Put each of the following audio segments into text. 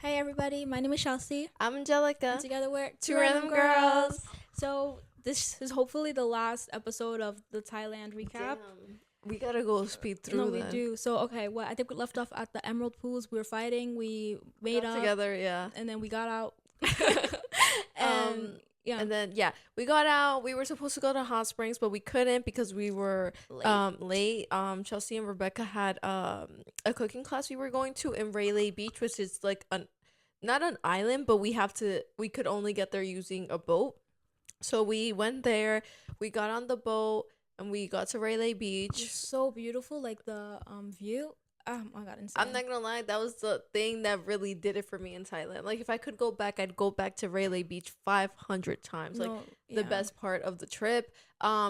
Hi everybody, my name is Chelsea. I'm Angelica. And together we're Two Random Girls. So this is hopefully the last episode of the Thailand recap. Damn. We gotta go speed through. No, we do. So okay, well I think we left off at the Emerald Pools. We were fighting. We made Got up together, yeah. and then we got out. and yeah, and then we got out. We were supposed to go to hot springs, but we couldn't because we were late. Chelsea and Rebecca had a cooking class we were going to in Railey Beach, which is like not an island, but we could only get there using a boat. So we went there, we got on the boat, and we got to Railey Beach. it's so beautiful, like the view. Oh my god, insane. I'm not gonna lie, that was the thing that really did it for me in Thailand. Like, if I could go back, I'd go back to Railay Beach 500 times. Like, the best part of the trip.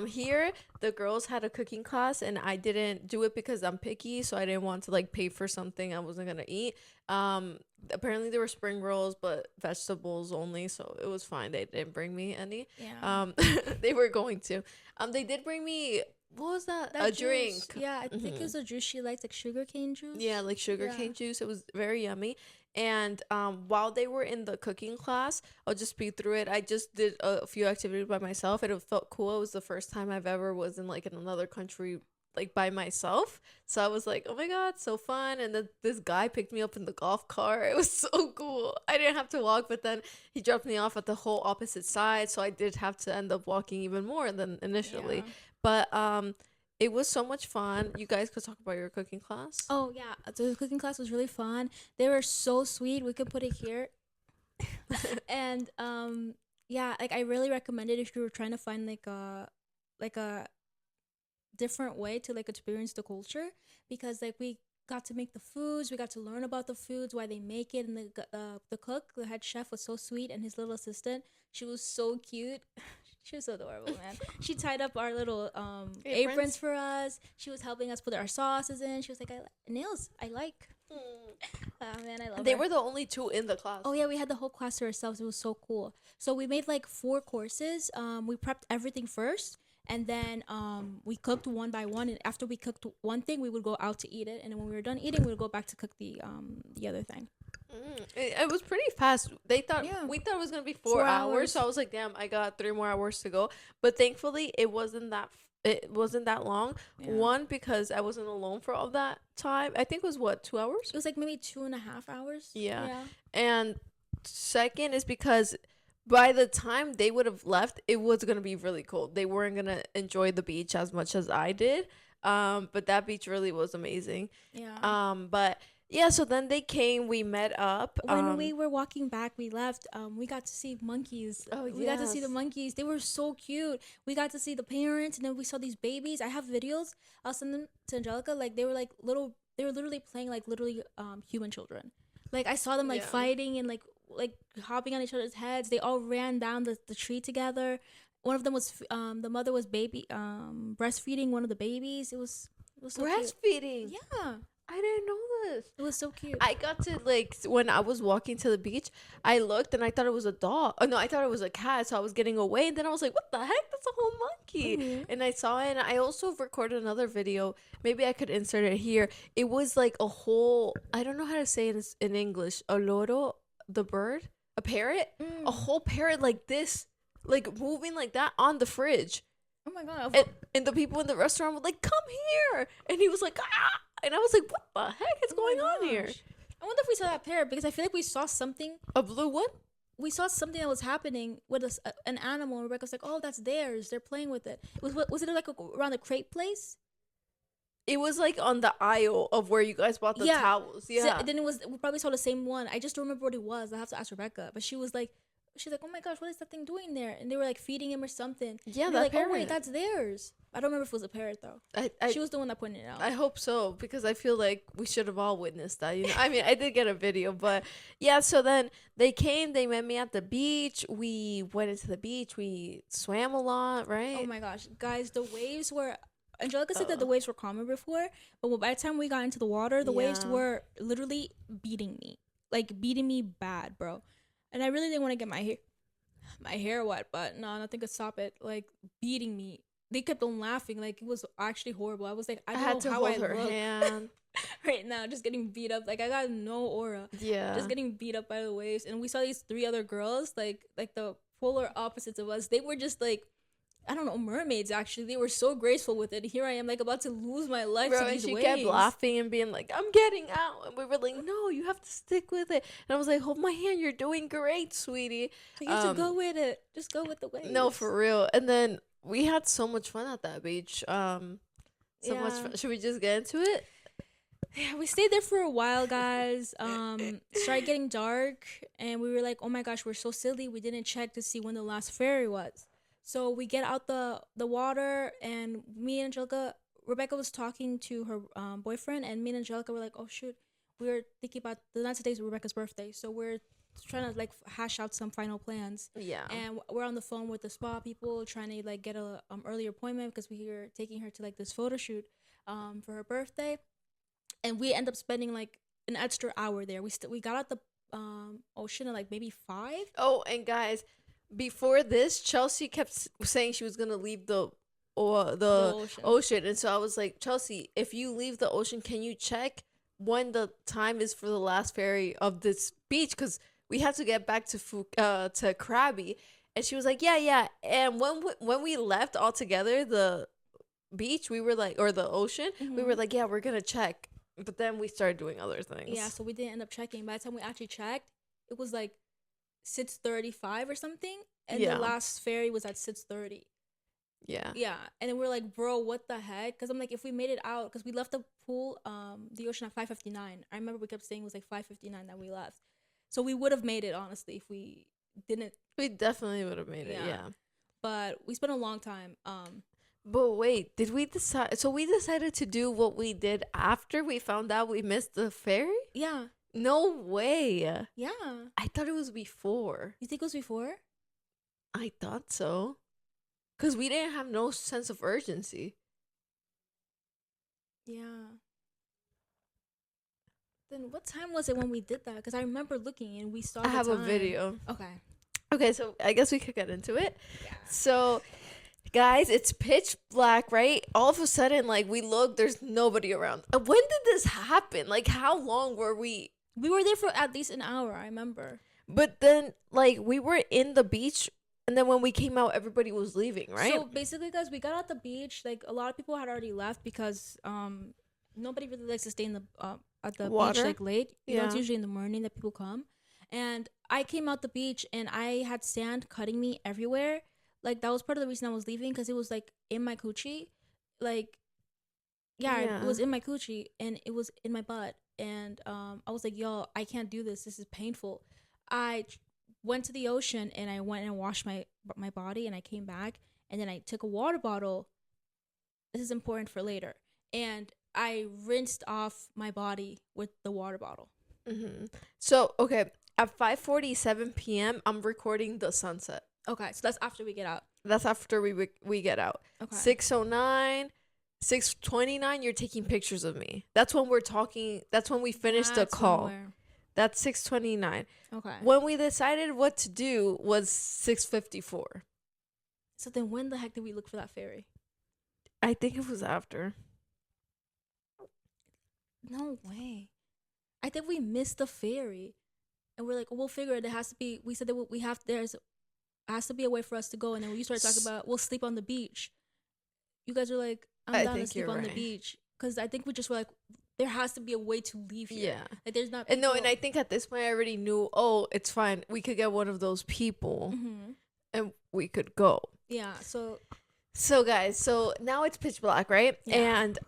Here, the girls had a cooking class, and I didn't do it because I'm picky, so I didn't want to, like, pay for something I wasn't gonna eat. Apparently there were spring rolls, but vegetables only, so it was fine. They didn't bring me any. Yeah. They were going to. They did bring me... What was that? A juice. drink. Yeah, I think it was a juice she likes, like sugarcane juice. Yeah, like sugarcane juice. It was very yummy. And while they were in the cooking class, I'll just speed through it. I just did a few activities by myself, and it felt cool. It was the first time I've ever was in like in another country, like by myself. So I was like, oh my god, so fun. And then this guy picked me up in the golf cart. It was so cool. I didn't have to walk, but then he dropped me off at the whole opposite side, so I did have to end up walking even more than initially. Yeah. But it was so much fun. You guys could talk about your cooking class. Oh yeah, the cooking class was really fun. They were so sweet. We could put it here. And yeah, like I really recommend it if you were trying to find like a different way to like experience the culture, because like we got to make the foods, we got to learn about the foods, why they make it, and the cook, the head chef, was so sweet, and his little assistant, she was so cute. She was so adorable, man. She tied up our little aprons for us. She was helping us put our sauces in. She was like, nails I like. Man, I love They her. were the only two in the class. Oh yeah, we had the whole class to ourselves. It was so cool. So we made like 4 courses. We prepped everything first, and then we cooked one by one. And after we cooked one thing, we would go out to eat it. And then when we were done eating, we would go back to cook the other thing. It was pretty fast. We thought it was gonna be 4 hours. So I was like, damn, I got 3 more hours to go. But thankfully, it wasn't that long. Yeah. One, because I wasn't alone for all that time. I think it was what, 2 hours? It was like maybe 2.5 hours. Yeah. And second is because by the time they would have left, it was gonna be really cold. They weren't gonna enjoy the beach as much as I did. But that beach really was amazing. Yeah. But yeah, so then they came, we met up. When we were walking back, we left. We got to see monkeys. Oh, we got to see the monkeys. They were so cute. We got to see the parents, and then we saw these babies. I have videos. I'll send them to Angelica. Like they were like little. They were literally playing like literally human children. Like I saw them like fighting and like hopping on each other's heads. They all ran down the tree together. One of them was the mother was breastfeeding one of the babies. It was so breastfeeding. Cute. Yeah. I didn't know this. It was so cute. I got to like when I was walking to the beach, I looked and I thought it was a dog. Oh no, I thought it was a cat. So I was getting away, and then I was like, "What the heck? That's a whole monkey!" Mm-hmm. And I saw it. And I also recorded another video. Maybe I could insert it here. It was like a whole. I don't know how to say it in English. A loro, the bird, a parrot, a whole parrot like this, like moving like that on the fridge. Oh my god! And the people in the restaurant were like, "Come here!" And he was like, "Ah!" And I was like, what the heck is going on here? I wonder if we saw that parrot, because I feel like we saw something. A blue one? We saw something that was happening with an animal. And Rebecca's like, oh, that's theirs. They're playing with it. Was it like around the crate place? It was like on the aisle of where you guys bought the towels. Yeah. So then we probably saw the same one. I just don't remember what it was. I have to ask Rebecca. But she's like, oh my gosh, what is that thing doing there? And they were like feeding him or something. Yeah, that like, parrot. Oh wait, that's theirs. I don't remember if it was a parrot though. She was the one that pointed it out. I hope so, because I feel like we should have all witnessed that. You know, I mean, I did get a video, but yeah. So then they came. They met me at the beach. We went into the beach. We swam a lot, right? Oh my gosh, guys, the waves were. Angelica said that the waves were calmer before, but by the time we got into the water, the waves were literally beating me bad, bro. And I really didn't want to get my hair wet, but no, nothing could stop it. Like beating me. They kept on laughing. Like it was actually horrible. I was like, I had to hold her hand. right now, just getting beat up. Like I got no aura. Yeah. Just getting beat up by the waves. And we saw these 3 other girls, like the polar opposites of us. They were just like, I don't know, mermaids actually. They were so graceful with it. Here I am like about to lose my life Bro, to and these she waves. kept laughing and being like, I'm getting out. And we were like, no, you have to stick with it. And I was like, hold my hand. You're doing great, sweetie. So you have to go with it. Just go with the waves. No, for real. And then we had so much fun at that beach. So much fun. Should we just get into it? Yeah, we stayed there for a while, guys. Started getting dark, and we were like, "Oh my gosh, we're so silly. We didn't check to see when the last ferry was." So we get out the water, and me and Angelica, Rebecca was talking to her boyfriend, and me and Angelica were like, "Oh shoot, we were thinking about the next day's Rebecca's birthday, so we're trying to like hash out some final plans." Yeah. And we're on the phone with the spa people trying to like get a earlier appointment because we were taking her to like this photo shoot for her birthday. And we end up spending like an extra hour there. We got out the ocean at like maybe 5. Oh, and guys, before this, Chelsea kept saying she was gonna leave the ocean, and so I was like, Chelsea, if you leave the ocean, can you check when the time is for the last ferry of this beach? Because we have to get back to Krabi. And she was like, yeah. And when we left all together, the beach, we were like, or the ocean, we were like, yeah, we're gonna check. But then we started doing other things. Yeah, so we didn't end up checking. By the time we actually checked, it was like 6:35 or something, and the last ferry was at 6:30. Yeah. Yeah, and then we're like, bro, what the heck? Because I'm like, if we made it out, because we left the pool, the ocean at 5:59. I remember we kept saying it was like 5:59 that we left. So we would have made it, honestly, if we didn't. We definitely would have made it, yeah. But we spent a long time. But wait, did we decide? So we decided to do what we did after we found out we missed the ferry? Yeah. No way. Yeah. I thought it was before. You think it was before? I thought so. Because we didn't have no sense of urgency. Yeah. Then what time was it when we did that? Because I remember looking and we saw the I have time. a video. Okay, so I guess we could get into it. Yeah. So, guys, it's pitch black, right? All of a sudden, like, we look, there's nobody around. When did this happen? Like, how long were we? We were there for at least an hour, I remember. But then, like, we were in the beach, and then when we came out, everybody was leaving, right? So, basically, guys, we got out the beach. Like, a lot of people had already left because nobody really likes to stay in the at the water? beach, like, late. You know, Yeah. it's usually in the morning that people come. And I came out the beach, and I had sand cutting me everywhere. Like, that was part of the reason I was leaving, because it was, like, in my coochie. Like, yeah, it was in my coochie, and it was in my butt. And I was like, yo, I can't do this. This is painful. I went to the ocean, and I went and washed my body, and I came back, and then I took a water bottle. This is important for later. And I rinsed off my body with the water bottle. Mm-hmm. So, okay, at 5:47 p.m., I'm recording the sunset. Okay, so that's after we get out. That's after we get out. Okay. 6:09, 6:29, you're taking pictures of me. That's when we're talking. That's when we finished the call. That's 6:29. Okay. When we decided what to do was 6:54. So then when the heck did we look for that ferry? I think it was after. No way. I think we missed the ferry. And we're like, we'll figure it. It has to be, we said that we have, has to be a way for us to go. And then we started talking about, we'll sleep on the beach. You guys are like, I'm down to sleep on the beach. Because I think we just were like, there has to be a way to leave here. Yeah. Like, there's not. And no, and I think at this point I already knew, oh, it's fine. We could get one of those people and we could go. Yeah. So guys, so now it's pitch black, right? Yeah. And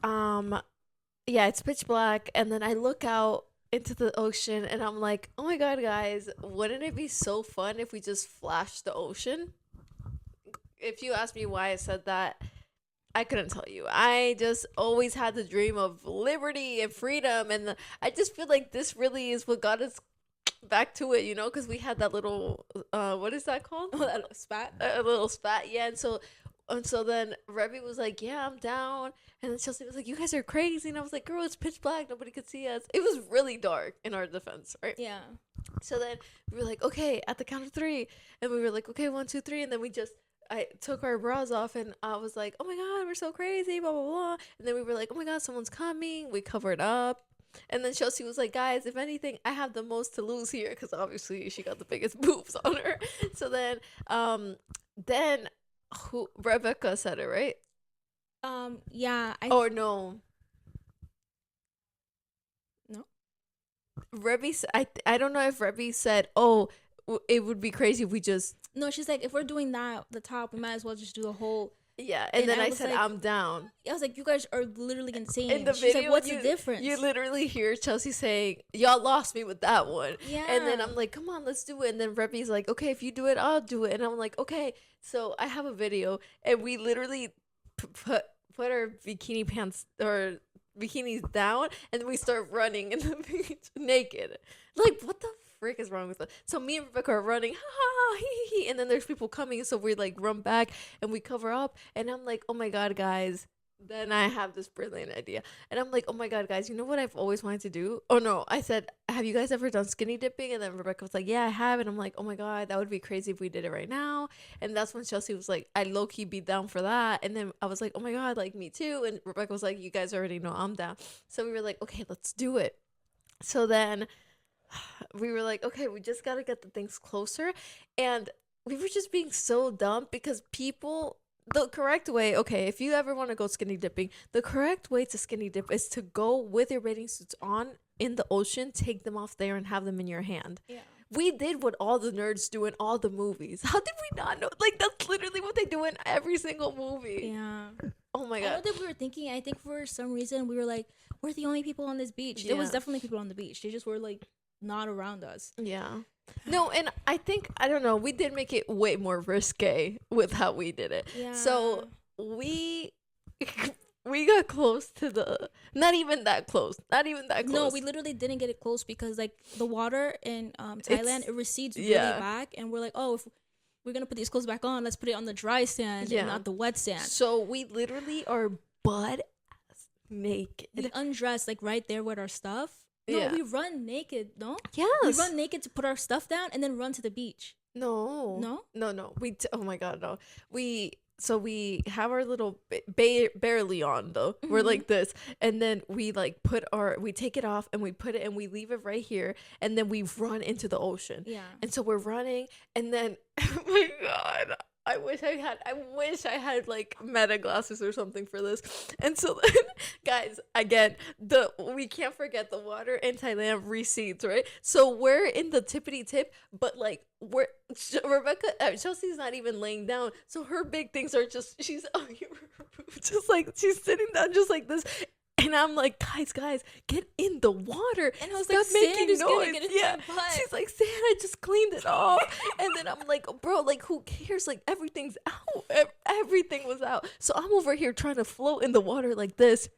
yeah, it's pitch black. And then I look out into the ocean and I'm like, oh my God, guys, wouldn't it be so fun if we just flashed the ocean? If you ask me why I said that, I couldn't tell you. I just always had the dream of liberty and freedom. And I just feel like this really is what got us back to it, you know, because we had that little, what is that called? that little spat. A little spat, yeah. And so then Rebby was like, yeah, I'm down. And then Chelsea was like, you guys are crazy. And I was like, girl, it's pitch black. Nobody could see us. It was really dark in our defense, right? Yeah. So then we were like, okay, at the count of 3. And we were like, okay, 1, 2, 3. And then I took our bras off and I was like, oh my God, we're so crazy, blah, blah, blah. And then we were like, oh my God, someone's coming. We covered up. And then Chelsea was like, guys, if anything, I have the most to lose here, because obviously she got the biggest boobs on her. So then who Rebecca said it, right? Yeah. Or no. No. Rebby, I don't know if Rebby said, oh, it would be crazy if we just. No, she's like, if we're doing that, the top, we might as well just do the whole. Yeah, and then I said, like, I'm down. I was like, you guys are literally insane. In the She's video, like, what's the difference? You literally hear Chelsea saying, y'all lost me with that one. Yeah. And then I'm like, come on, let's do it. And then Rebby's like, okay, if you do it, I'll do it. And I'm like, okay. So I have a video, and we literally put our bikini pants or bikinis down, and we start running in the beach naked. Like, what the frick is wrong with us? So me and Rebecca are running, ha ha, hee, and then there's people coming, so we like run back and we cover up, and I'm like, oh my god, guys. Then I have this brilliant idea, and I'm like, oh my god, guys, you know what I've always wanted to do? Oh no, I said, have you guys ever done skinny dipping? And then Rebecca was like, yeah, I have. And I'm like, oh my god, that would be crazy if we did it right now. And that's when Chelsea was like, I low-key be down for that. And then I was like, oh my god, like, me too. And Rebecca was like, you guys already know I'm down. So we were like, okay, let's do it. So then we were like, okay, we just gotta get the things closer. And we were just being so dumb, because people, the correct way, okay, if you ever want to go skinny dipping, the correct way to skinny dip is to go with your bathing suits on in the ocean, take them off there, and have them in your hand. Yeah. We did what all the nerds do in all the movies. How did we not know? Like, that's literally what they do in every single movie. Yeah. Oh my I god. know that we were thinking, I think for some reason we were like, we're the only people on this beach. There was Yeah. definitely people on the beach. They just were like not around us. Yeah. No, and I think, I don't know, we did make it way more risque with how we did it. Yeah. So we got close to the, not even that close. No, we literally didn't get it close because like the water in Thailand, it recedes really back, and we're like, oh, if we're gonna put these clothes back on, let's put it on the dry sand and not the wet sand. So we literally are butt ass naked. We undressed like right there with our stuff. No, we run naked. No. Yes. We run naked to put our stuff down and then run to the beach. No. Oh my god, no. So we have our little barely on though. Mm-hmm. We're like this, and then we like we take it off and we put it and we leave it right here, and then we run into the ocean. Yeah. And so we're running, and then oh my god, I wish I had like meta glasses or something for this. And so then, guys, again, we can't forget the water in Thailand recedes, right? So we're in the tippity tip, but like Chelsea's not even laying down, so her big things are just she's just like she's sitting down just like this. And I'm like, guys, get in the water. And I was like, making noise. Yeah. She's like, Stan, I just cleaned it off. And then I'm like, bro, like, who cares? Like, everything's out. Everything was out. So I'm over here trying to float in the water like this.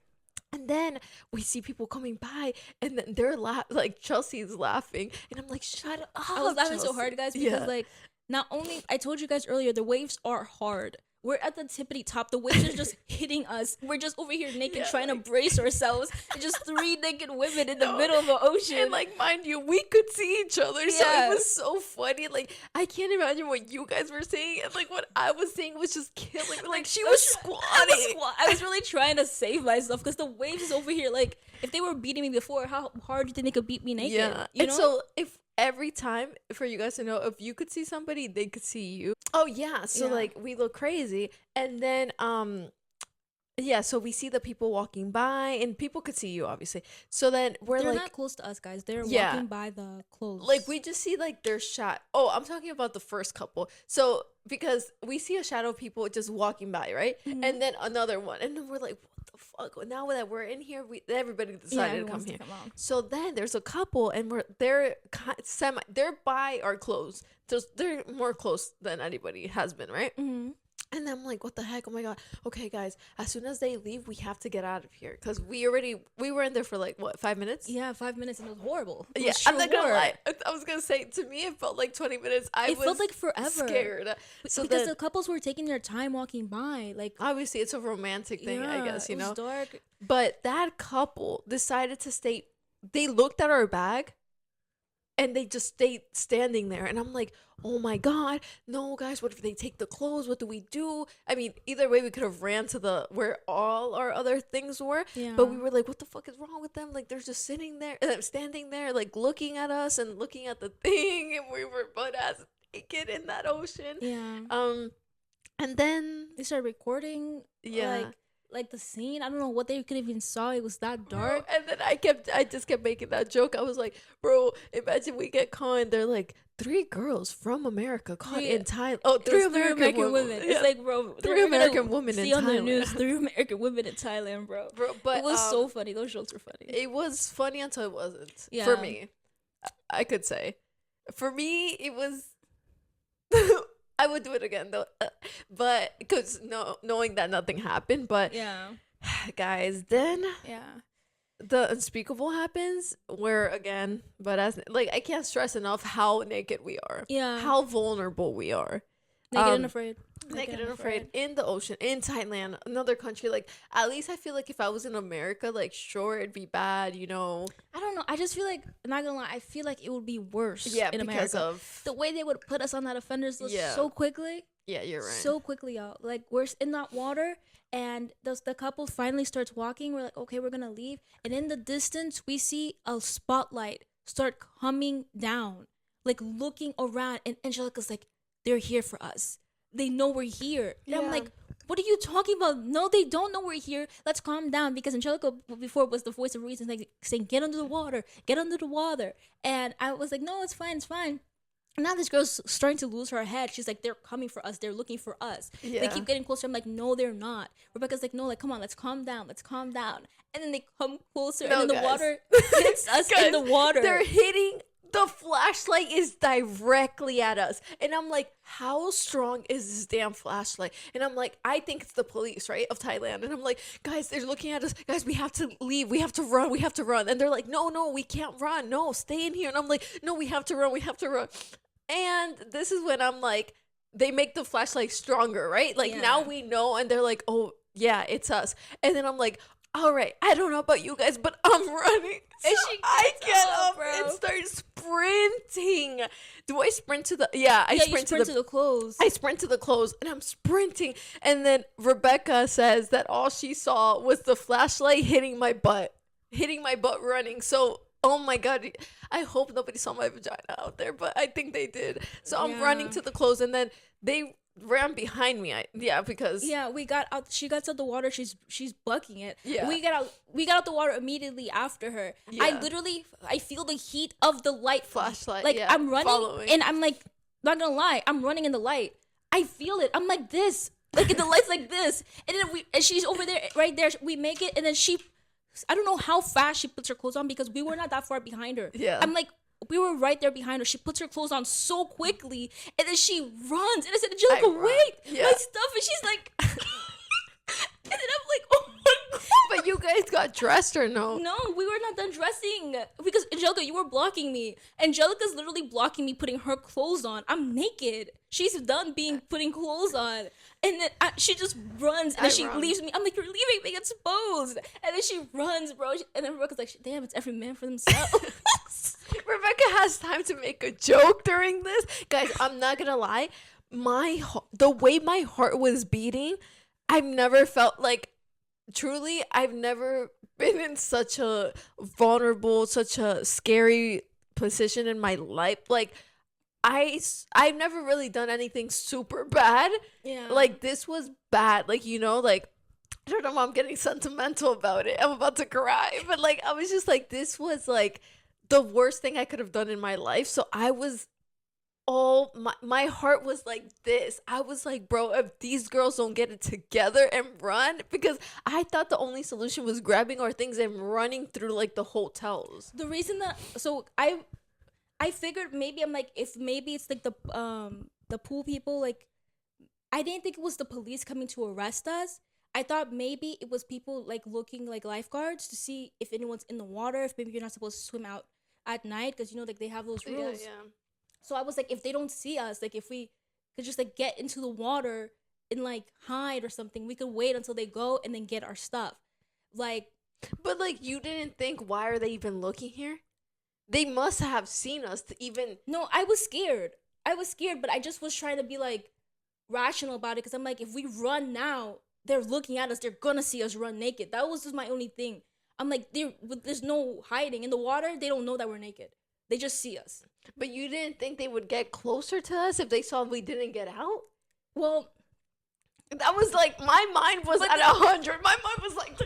And then we see people coming by, and then they're like, Chelsea's laughing. And I'm like, shut up. I was laughing so hard, guys, because like, not only, I told you guys earlier, the waves are hard. We're at the tippity top. The waves are just hitting us. We're just over here naked trying to brace ourselves. It's just three naked women in the middle of the ocean. And like, mind you, we could see each other. So it was so funny. Like, I can't imagine what you guys were saying. And like, what I was saying was just killing me. Like, she was squatting. I was really trying to save myself because the waves is over here. Like, if they were beating me before, how hard do you think they could beat me naked? Yeah. You know? So if every time, for you guys to know, if you could see somebody, they could see you. Oh yeah, so like we look crazy, and then so we see the people walking by, and people could see you obviously. So then they're like, not close to us, guys. They're walking by the clothes. Like we just see like their shot. Oh, I'm talking about the first couple. So because we see a shadow of people just walking by, right? Mm-hmm. And then another one, and then we're like, what the fuck? Now that we're in here, everybody decided to come here. So then there's a couple, and they're by our clothes. They're more close than anybody has been, right? Mm-hmm. And I'm like, what the heck? Oh my god. Okay, guys, as soon as they leave, we have to get out of here because we were in there for like what, 5 minutes? Yeah, 5 minutes, and it was horrible. I'm not gonna lie. I was gonna say, to me it felt like 20 minutes. It felt like forever. Scared. So because the couples were taking their time walking by. Like, obviously it's a romantic thing, I guess, you know. It was dark. But that couple decided to stay. They looked at our bag. and they just stayed standing there. And I'm like, oh my God, no, guys, what if they take the clothes? What do we do? I mean, either way, we could have ran to the where all our other things were. Yeah. But we were like, what the fuck is wrong with them? Like, they're just sitting there, standing there, like looking at us and looking at the thing. And we were butt ass naked in that ocean. Yeah. And then They started recording. yeah. Like the scene. I don't know what they could even saw. It was that dark. Bro, and then I just kept making that joke. I was like, bro, imagine we get caught and they're like, 3 girls from America caught in Thailand. Oh, three American women. It's like, bro, 3 American women in see on the Thailand. news 3 American women in Thailand, bro. But it was so funny. Those jokes were funny. It was funny until it wasn't. Yeah. For me, I could say. For me, it was. I would do it again though, but because knowing that nothing happened. But yeah, guys, then yeah, the unspeakable happens. Where again, but as like I can't stress enough how naked we are. Yeah, how vulnerable we are. Naked and afraid. Naked and afraid in the ocean, in Thailand, another country. Like, at least I feel like if I was in America, like, sure, it'd be bad, you know. I don't know. I just feel like, I'm not gonna lie, I feel like it would be worse. Yeah, in because America. of the way they would put us on that offenders list so quickly. Yeah, you're right. So quickly, y'all. Like, we're in that water, and the couple finally starts walking. We're like, okay, we're gonna leave, and in the distance, we see a spotlight start coming down, like looking around, and Angelica's like, they're here for us. They know we're here. And I'm like, what are you talking about? No, they don't know we're here. Let's calm down, because Angelica before was the voice of reason, like saying, get under the water, get under the water. And I was like, no, it's fine, it's fine. And now this girl's starting to lose her head. She's like, they're coming for us. They're looking for us. Yeah. They keep getting closer. I'm like, no, they're not. Rebecca's like, no, like, come on, let's calm down. Let's calm down. And then they come closer, and then the water hits us in the water. They're hitting. The flashlight is directly at us. And I'm like, how strong is this damn flashlight? And I'm like, I think it's the police, right, of Thailand. And I'm like, guys, they're looking at us. Guys, we have to leave. We have to run. We have to run. And they're like, no, we can't run. No, stay in here. And I'm like, no, we have to run. We have to run. And this is when I'm like, they make the flashlight stronger, right? Like, now we know. And they're like, oh, yeah, it's us. And then I'm like, all right, I don't know about you guys, but I'm running. And I get up and start sprinting. Do I sprint to the... Yeah, I sprint to the clothes. I sprint to the clothes, and I'm sprinting. And then Rebecca says that all she saw was the flashlight hitting my butt running. So, oh my God, I hope nobody saw my vagina out there, but I think they did. So I'm running to the clothes, and then they ran behind me. Because we got out. She got out the water. She's bucking it. Yeah, we got out the water immediately after her. I feel the heat of the light flashlight. Like I'm running, and I'm like, not gonna lie, I'm running in the light. I feel it. I'm like this, like the light's like this, and then she's over there, right there. We make it, and then I don't know how fast she puts her clothes on, because we were not that far behind her. Yeah, I'm like, we were right there behind her. She puts her clothes on so quickly, and then she runs. And I said, Angelica, wait, my stuff. And she's like, and then I'm like, oh my God. But you guys got dressed or no? No, we were not done dressing, because Angelica, you were blocking me. Angelica's literally blocking me putting her clothes on. I'm naked. She's done putting clothes on. And then she just runs, and then she leaves me. I'm like, you're leaving me exposed. And then she runs, bro. And then Rebecca's like, damn, it's every man for themselves. Rebecca has time to make a joke during this. Guys, I'm not gonna lie. The way my heart was beating, I've never felt like, truly, I've never been in such a vulnerable, such a scary position in my life. Like, I've never really done anything super bad. Yeah. Like, this was bad. Like, you know, like, I don't know why I'm getting sentimental about it. I'm about to cry. But, like, I was just like, this was, like, the worst thing I could have done in my life. So I was... my heart was like this. I was like, bro, if these girls don't get it together and run, because I thought the only solution was grabbing our things and running through like the hotels. The reason that, so I figured maybe, I'm like, if maybe it's like the pool people, like, I didn't think it was the police coming to arrest us. I thought maybe it was people like looking like lifeguards to see if anyone's in the water, if maybe you're not supposed to swim out at night, because, you know, like, they have those rules. Yeah. So I was like, if they don't see us, like, if we could just like get into the water and like hide or something, we could wait until they go and then get our stuff. Like, but like, you didn't think, why are they even looking here? They must have seen us to even. No, I was scared. But I just was trying to be like rational about it because I'm like, if we run now, they're looking at us. They're gonna see us run naked. That was just my only thing. I'm like, there's no hiding in the water. They don't know that we're naked. They just see us. But you didn't think they would get closer to us if they saw we didn't get out? Well, that was like, my mind was at 100. My mind was like,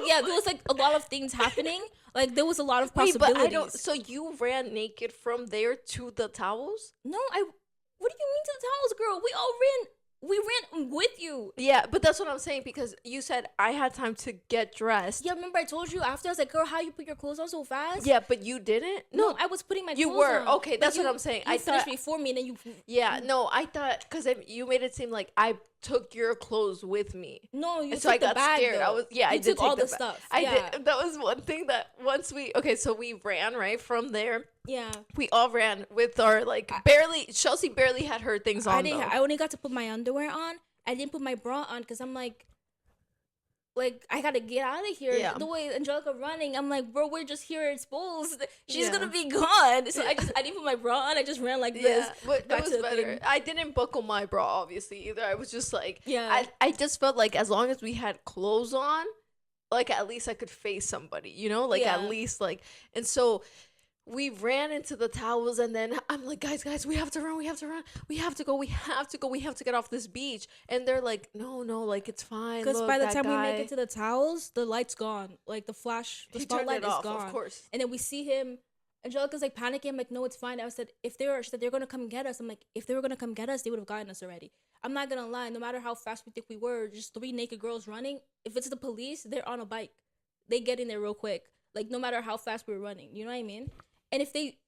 yeah, there was like a lot of things happening. Like there was a lot of possibilities. Wait, but I don't. So you ran naked from there to the towels? No, what do you mean to the towels, girl? We all ran. We ran with you. Yeah, but that's what I'm saying because you said I had time to get dressed. Yeah, remember I told you after I was like, girl, how you put your clothes on so fast? Yeah, but you didn't? No, I was putting my clothes on. You were. Okay, that's what I'm saying. I finished before me and then you... Yeah, no, I thought... Because you made it seem like I took your clothes with me. No, you and took so I the got bag, scared. though. I was... Yeah, you I did took all the stuff. I did. That was one thing that once we... Okay, so we ran, right, from there. Yeah. We all ran with our, like, barely... Chelsea barely had her things on, I only got to put my underwear on. I didn't put my bra on because I'm like, I gotta get out of here. Yeah. The way Angelica running, I'm like, bro, we're just here exposed. She's gonna be gone. So I didn't put my bra on. I just ran like this. But it was better. Thing. I didn't buckle my bra obviously either. I was just like, yeah. I just felt like as long as we had clothes on, like at least I could face somebody, you know, like at least like, and so. We ran into the towels and then I'm like, guys, we have to run. We have to get off this beach. And they're like, no, like it's fine. Because by the time we make it to the towels, the light's gone. Like the spotlight is gone. Of course. And then we see him. Angelica's like panicking. I'm like, no, it's fine. I said, they're gonna come get us. I'm like, if they were gonna come get us, they would have gotten us already. I'm not gonna lie. No matter how fast we think we were, just 3 naked girls running. If it's the police, they're on a bike. They get in there real quick. Like no matter how fast we were running. You know what I mean? And if they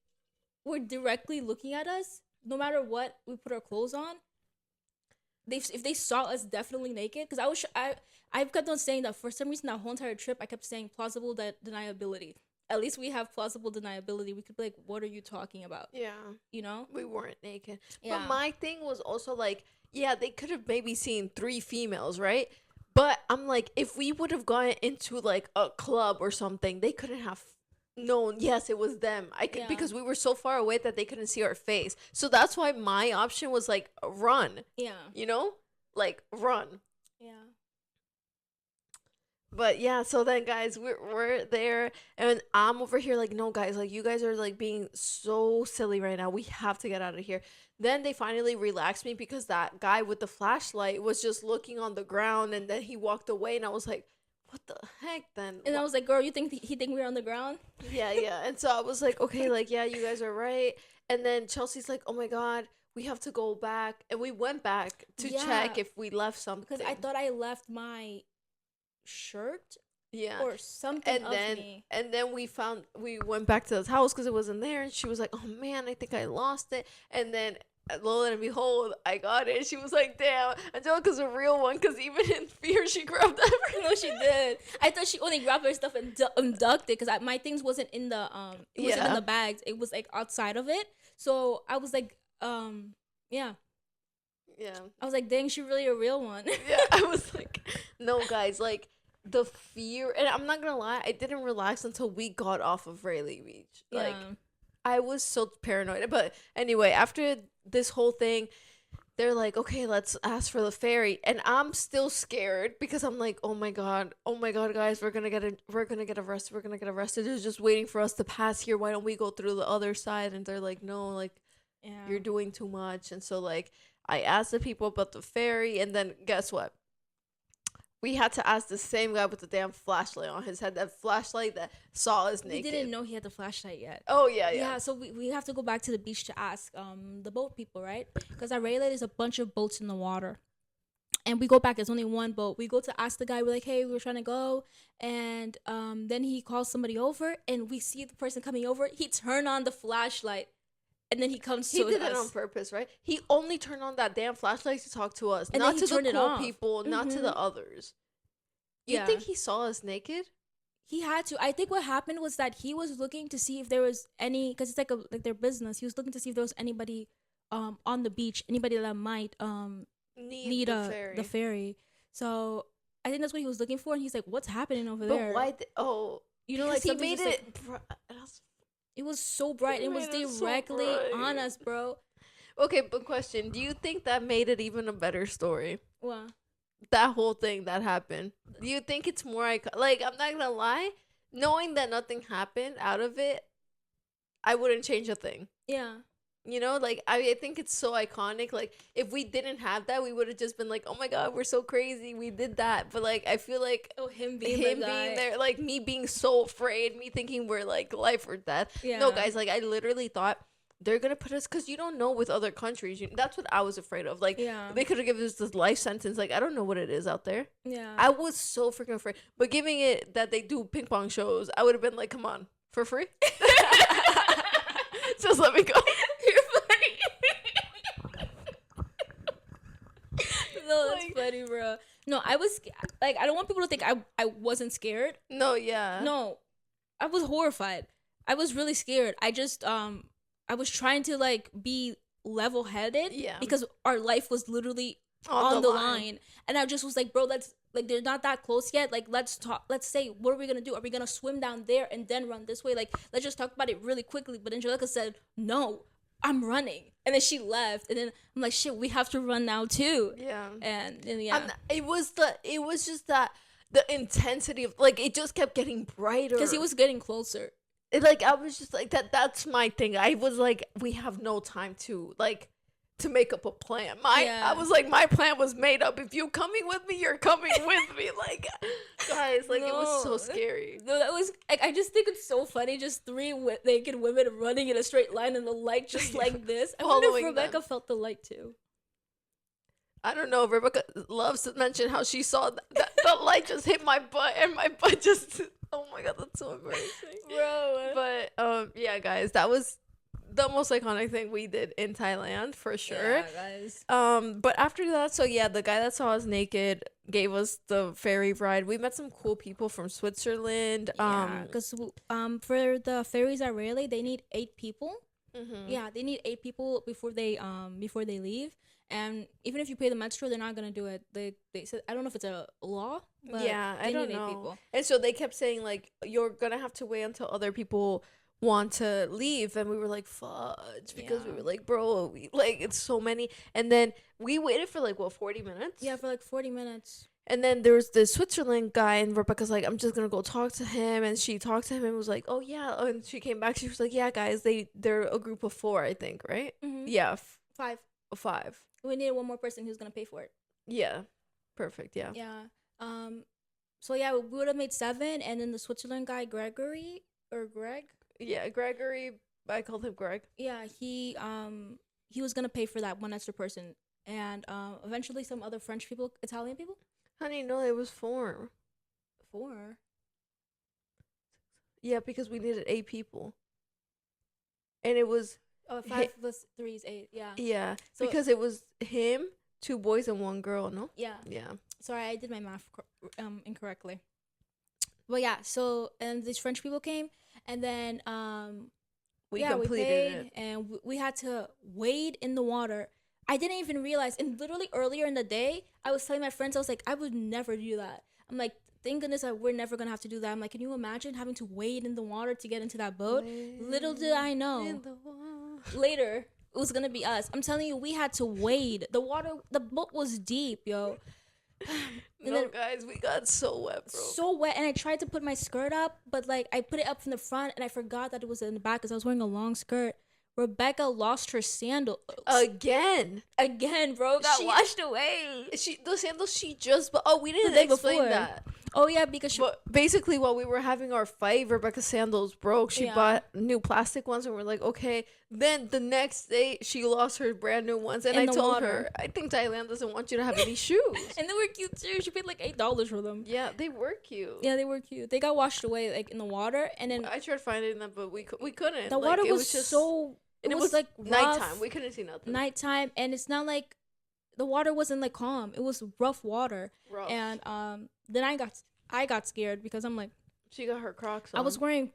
were directly looking at us, no matter what we put our clothes on, if they saw us definitely naked, because I kept on saying that for some reason that whole entire trip I kept saying plausible deniability. At least we have plausible deniability. We could be like, what are you talking about? Yeah, you know, we weren't naked. Yeah. But my thing was also like, yeah, they could have maybe seen 3 females, right? But I'm like, if we would have gone into like a club or something, they couldn't have known. Yes, it was them. Because we were so far away that they couldn't see our face. So that's why my option was like run. Yeah. You know, like run. Yeah. But yeah, so then guys, we're there and I'm over here like, no guys, like you guys are like being so silly right now. We have to get out of here. Then they finally relaxed me because that guy with the flashlight was just looking on the ground and then he walked away and I was like, what the heck then? And I was like, girl, you think he think we're on the ground? Yeah. And so I was like, okay, like, yeah, you guys are right. And then Chelsea's like, oh my God, we have to go back. And we went back to check if we left something. Because I thought I left my shirt or something and then we went back to the house because it wasn't there. And she was like, oh man, I think I lost it. And then lo and behold, I got it. She was like, damn, Angelica's a real one because even in fear she grabbed everything. No, she did. I thought she only grabbed her stuff and ducked it because my things wasn't in the wasn't in the bags. It was like outside of it. So I was like, yeah. I was like, dang, she really a real one. Yeah, I was like, no guys, like the fear, and I'm not gonna lie, I didn't relax until we got off of Railey Beach. Like I was so paranoid. But anyway, after this whole thing, they're like, okay, let's ask for the ferry. And I'm still scared because I'm like, oh my God, guys, we're gonna get arrested. They're just waiting for us to pass here. Why don't we go through the other side? And they're like, no, like, you're doing too much. And so like I asked the people about the ferry, and then guess what? We had to ask the same guy with the damn flashlight on his head, that flashlight that saw us naked. We didn't know he had the flashlight yet. Oh, yeah. Yeah, so we have to go back to the beach to ask the boat people, right? Because at Railey, there's a bunch of boats in the water. And we go back, there's only one boat. We go to ask the guy, we're like, hey, we were trying to go. And then he calls somebody over, and we see the person coming over. He turned on the flashlight. And then he comes to us. He did it on purpose, right? He only turned on that damn flashlight to talk to us, and not to the cool people, not to the others. You think he saw us naked? He had to. I think what happened was that he was looking to see if there was any, because it's like their business. He was looking to see if there was anybody on the beach, anybody that might need the ferry. So I think that's what he was looking for. And he's like, "What's happening over there?" But why? You know, like he made it. It was so bright. It It was made it so directly on bright. us, bro. Okay, but question: do you think that made it even a better story? Wow. That whole thing that happened. Do you think it's more like, I'm not gonna lie, knowing that nothing happened out of it, I wouldn't change a thing. Yeah. You know, like I think it's so iconic. Like if we didn't have that, we would have just been like, "Oh my god, we're so crazy, we did that." But like I feel like Oh, him being him the guy. being there, like me being so afraid, me thinking we're like life or death. Yeah. No, guys, like I literally thought they're gonna put us, because you don't know with other countries. That's what I was afraid of. Like Yeah. they could have given us this life sentence. Like I don't know what it is out there. Yeah. I was so freaking afraid. But giving it that they do ping pong shows, I would have been like, come on, for free? Just let me go. You're funny. No, that's Like- funny, bro. No, I was like, I don't want people to think I wasn't scared. No, yeah. No, I was horrified. I was really scared. I just I was trying to like be level headed. Yeah. Because our life was literally on the line. And I just was like, bro, let's like, they're not that close yet. Like, let's talk. Let's say, what are we gonna do? Are we gonna swim down there and then run this way? Like, let's just talk about it really quickly. But Angelica said, no, I'm running. And then she left. And then I'm like, shit, we have to run now too. Yeah. And yeah, It was just that the intensity of, like, it just kept getting brighter. because he was getting closer. Like, I was just like, that's my thing. I was like, we have no time to make up a plan. I was like, my plan was made up. If you coming with me, you're coming with me. Like, guys, like, it was so No. scary. No, that was like, I just think it's so funny. Just three naked women running in a straight line and the light just like this. I wonder if Following Rebecca them. felt the light too. I don't know. Rebecca loves to mention how she saw that the light just hit my butt, and my butt just, oh my god, that's so embarrassing. Bro. But yeah, guys, that was the most iconic thing we did in Thailand for sure. Yeah, guys. But after that, so yeah, the guy that saw us naked gave us the ferry ride. We met some cool people from Switzerland. Because for the ferries at Railey, they need 8 people. Mhm. Yeah, they need 8 people before they leave. And even if you pay the metro, they're not gonna do it. They said, I don't know if it's a law. But Yeah, I they don't need 8 know. people. And so they kept saying like, you're gonna have to wait until other people want to leave, and we were like, fudge, because we Yeah. were like, bro, like it's so many. And then we waited for like, what, 40 minutes? Yeah, for like 40 minutes. And then there was this Switzerland guy, and Rebecca's like, I'm just gonna go talk to him. And she talked to him and was like, oh yeah. And she came back, she was like, yeah, guys, they're a group of 4, I think, right? Mm-hmm. Yeah, 5. 5. We needed one more person who's gonna pay for it. Yeah, perfect. Yeah. Yeah. So yeah, we would have made 7, and then the Switzerland guy, Greg. Yeah, Gregory, I called him Greg. Yeah, he was gonna pay for that one extra person, and eventually some other French people, Italian people. Honey, no, it was 4. 4. Yeah, because we needed 8 people. And it was, Oh, 5 plus 3 is 8. Yeah. yeah, So- because it was him, 2 boys, and 1 girl, no? Yeah. Yeah. Sorry, I did my math incorrectly. But yeah, so and these French people came, and then We we completed paid, it. and we had to wade in the water. I didn't even realize, and literally earlier in the day, I was telling my friends, I was like, I would never do that. I'm like, thank goodness that we're never gonna have to do that. I'm like, can you imagine having to wade in the water to get into that boat? Little did I know, later it was gonna be us. I'm telling you, we had to wade. The boat was deep, yo. And No, then- guys, we got so wet, bro. so wet, and I tried to put my skirt up, but like I put it up from the front, and I forgot that it was in the back because I was wearing a long skirt. Rebecca lost her sandals Again. again, bro. Got She- washed away. The sandals she just bought. Oh, we didn't day explain before. that. Oh yeah, because she, But basically, while we were having our fight, Rebecca's sandals broke. She Yeah. bought new plastic ones, and we're like, okay. Then the next day, she lost her brand new ones, and In I the told water. her, I think Thailand doesn't want you to have any shoes. and they were cute too. She paid like $8 for them. Yeah, they were cute. Yeah, they were cute. They got washed away like in the water, and then I tried finding them, but we couldn't. the Like, water it was just so. and It was like rough, nighttime. We couldn't see nothing. nighttime, and it's not like the water wasn't like calm. It was rough water, Rough. and then I got scared because I'm like, She got her Crocs on. I was wearing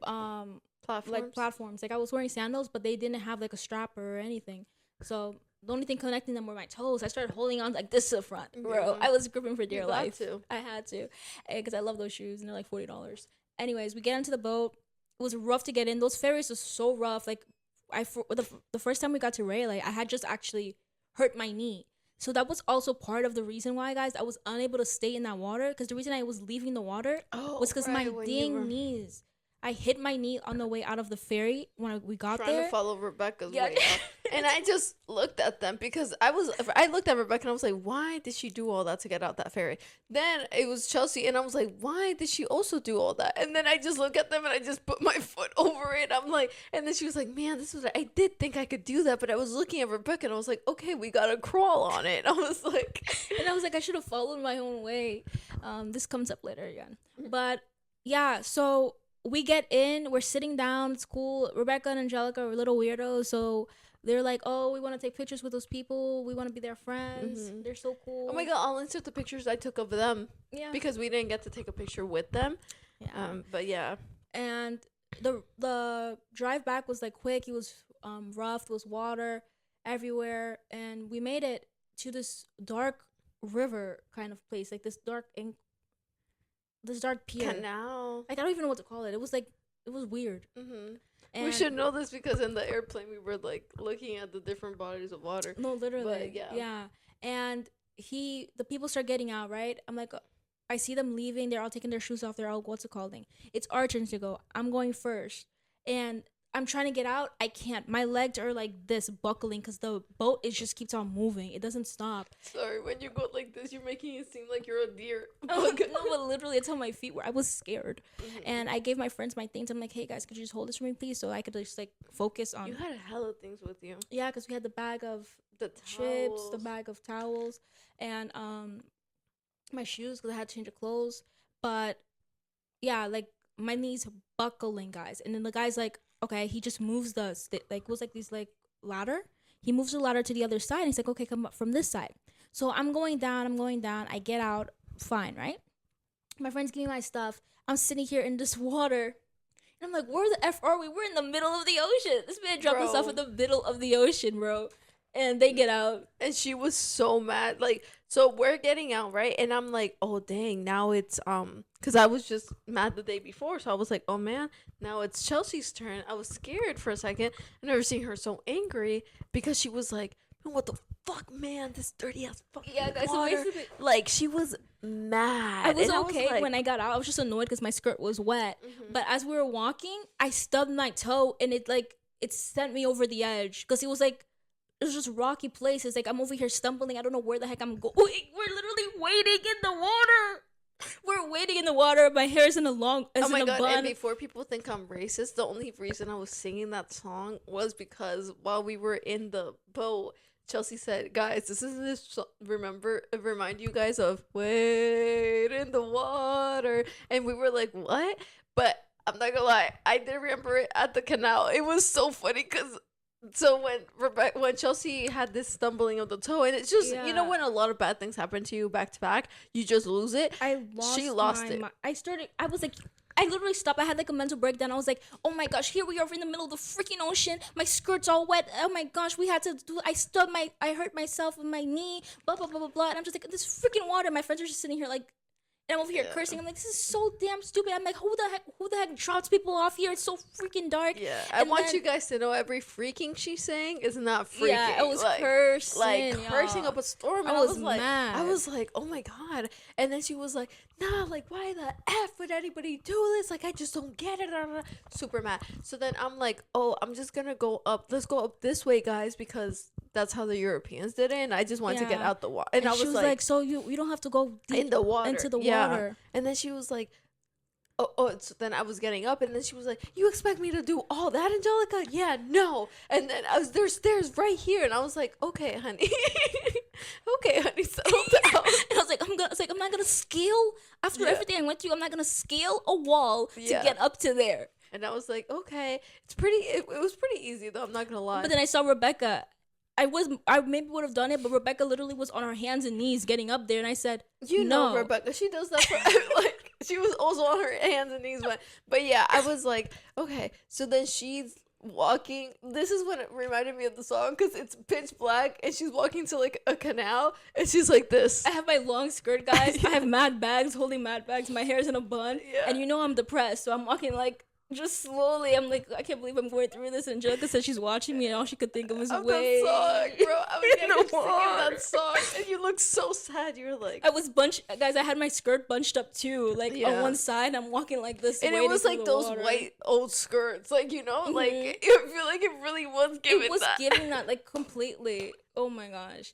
platforms. like platforms. Like I was wearing sandals, but they didn't have like a strap or anything. So the only thing connecting them were my toes. I started holding on like this to the front, bro. Yeah. I was gripping for dear You got life. to. I had to, because I love those shoes and they're like $40. Anyways, we get into the boat. was rough to get in. Those ferries are so rough. Like the first time we got to Railey, I had just actually hurt my knee. So that was also part of the reason why, guys, I was unable to stay in that water. Because the reason I was leaving the water was because my dang knees. I hit my knee on the way out of the ferry when we got there. Trying to follow Rebecca's way out. And I just looked at them because I looked at Rebecca and I was like, why did she do all that to get out that ferry? Then it was Chelsea and I was like, why did she also do all that? And then I just look at them and I just put my foot over it. I'm like, and then she was like, man, I did think I could do that. But I was looking at Rebecca and I was like, okay, we got to crawl on it. I was like. And I was like, I should have followed my own way. This comes up later again. But yeah, so we get in, we're sitting down, it's cool. Rebecca and Angelica are little weirdos, so they're like, oh, we want to take pictures with those people, we want to be their friends, they're so cool. Oh my god, I'll insert the pictures I took of them. Yeah, because we didn't get to take a picture with them. Yeah. But yeah, and the drive back was like quick. It was rough, there was water everywhere, and we made it to this dark river kind of place, like this dark pier. Canal. Like, I don't even know what to call it. It was weird. And we should know this because in the airplane we were like looking at the different bodies of water. No, literally. But, yeah. And the people start getting out, right? I'm like, I see them leaving. They're all taking their shoes off. They're all, what's it called? It's our turn to go. I'm going first. And I'm trying to get out. I can't. My legs are like this, buckling, because the boat just keeps on moving. It doesn't stop. Sorry, when you go like this, you're making it seem like you're a deer. No, but literally, it's how my feet were. I was scared. And I gave my friends my things. I'm like, hey, guys, could you just hold this for me, please? So I could just like focus on. You had hella things with you. Yeah, because we had the bag of the chips, the bag of towels, and my shoes because I had to change of clothes. But yeah, like my knees buckling, guys. And then the guy's like, okay, he just moves it was like these like ladder. He moves the ladder to the other side. And he's like, okay, come up from this side. So I'm going down. I get out, fine, right? My friend's giving me my stuff. I'm sitting here in this water. And I'm like, where the F are we? We're in the middle of the ocean. This man dropped us off in the middle of the ocean, bro. And they get out. And she was so mad. Like, so we're getting out, right? And I'm like, oh, dang, now it's, because I was just mad the day before. So I was like, oh, man, now it's Chelsea's turn. I was scared for a second. I never seen her so angry because she was like, what the fuck, man? This dirty ass fucking water. So like, she was mad. I was okay when I got out. I was just annoyed because my skirt was wet. But as we were walking, I stubbed my toe and it sent me over the edge because it was just rocky places. Like, I'm over here stumbling. I don't know where the heck I'm going. We're literally waiting in the water. We're waiting in the water. My hair is in a long. Oh my god! And before people think I'm racist, the only reason I was singing that song was because while we were in the boat, Chelsea said, "Guys, remind you guys of wait in the water," and we were like, "What?" But I'm not gonna lie, I did remember it at the canal. It was so funny because. So when Chelsea had this stumbling of the toe, and it's just you know when a lot of bad things happen to you back to back, you just lose it. She lost it. I was like, I literally stopped. I had like a mental breakdown. I was like, oh my gosh, here we are in the middle of the freaking ocean. My skirt's all wet. Oh my gosh, we had to do. I hurt myself with my knee. Blah blah blah blah blah. And I'm just like, this freaking water. My friends are just sitting here like. And I'm over here cursing. I'm like, this is so damn stupid. I'm like, who the heck drops people off here? It's so freaking dark. Yeah, I want you guys to know every freaking she's saying is not freaking. Yeah, it was cursing. Like, cursing up a storm. And I was mad. I was like, oh my god. And then she was like, nah, like, why the F would anybody do this? Like, I just don't get it. Super mad. So then I'm like, oh, I'm just going to go up. Let's go up this way, guys, because that's how the Europeans did it. And I just wanted to get out the water. And I was like, so you don't have to go deep in the water. Into the water. And then she was like, so then I was getting up, and then she was like, you expect me to do all that, Angelica? Yeah, no. And then there's stairs right here, and I was like, okay, honey. Okay, honey, settle down. And I was like, I'm not gonna scale after everything I went through. I'm not gonna scale a wall to get up to there. And I was like, okay, it was pretty easy though. I'm not gonna lie. But then I saw Rebecca. I maybe would have done it, but Rebecca literally was on her hands and knees getting up there, and I said, you know, Rebecca, she does that for like she was also on her hands and knees, but yeah, I was like, okay. So then she's walking. This is when it reminded me of the song because it's pitch black, and she's walking to like a canal, and she's like this. I have my long skirt, guys. I have mad bags, holding mad bags. My hair's in a bun, and you know I'm depressed, so I'm walking like Just slowly. I'm like, I can't believe I'm going through this. And Angelica said she's watching me, and all she could think of was Of way. that song, bro. I was in getting the singing that water. song, and you look so sad. You were like, I was bunched, guys. I had my skirt bunched up too, like on Yeah. one side. I'm walking like this, and it wading was through like the those water. white old skirts, like like Mhm. I feel like it really was giving It was that. giving that like completely. Oh my gosh!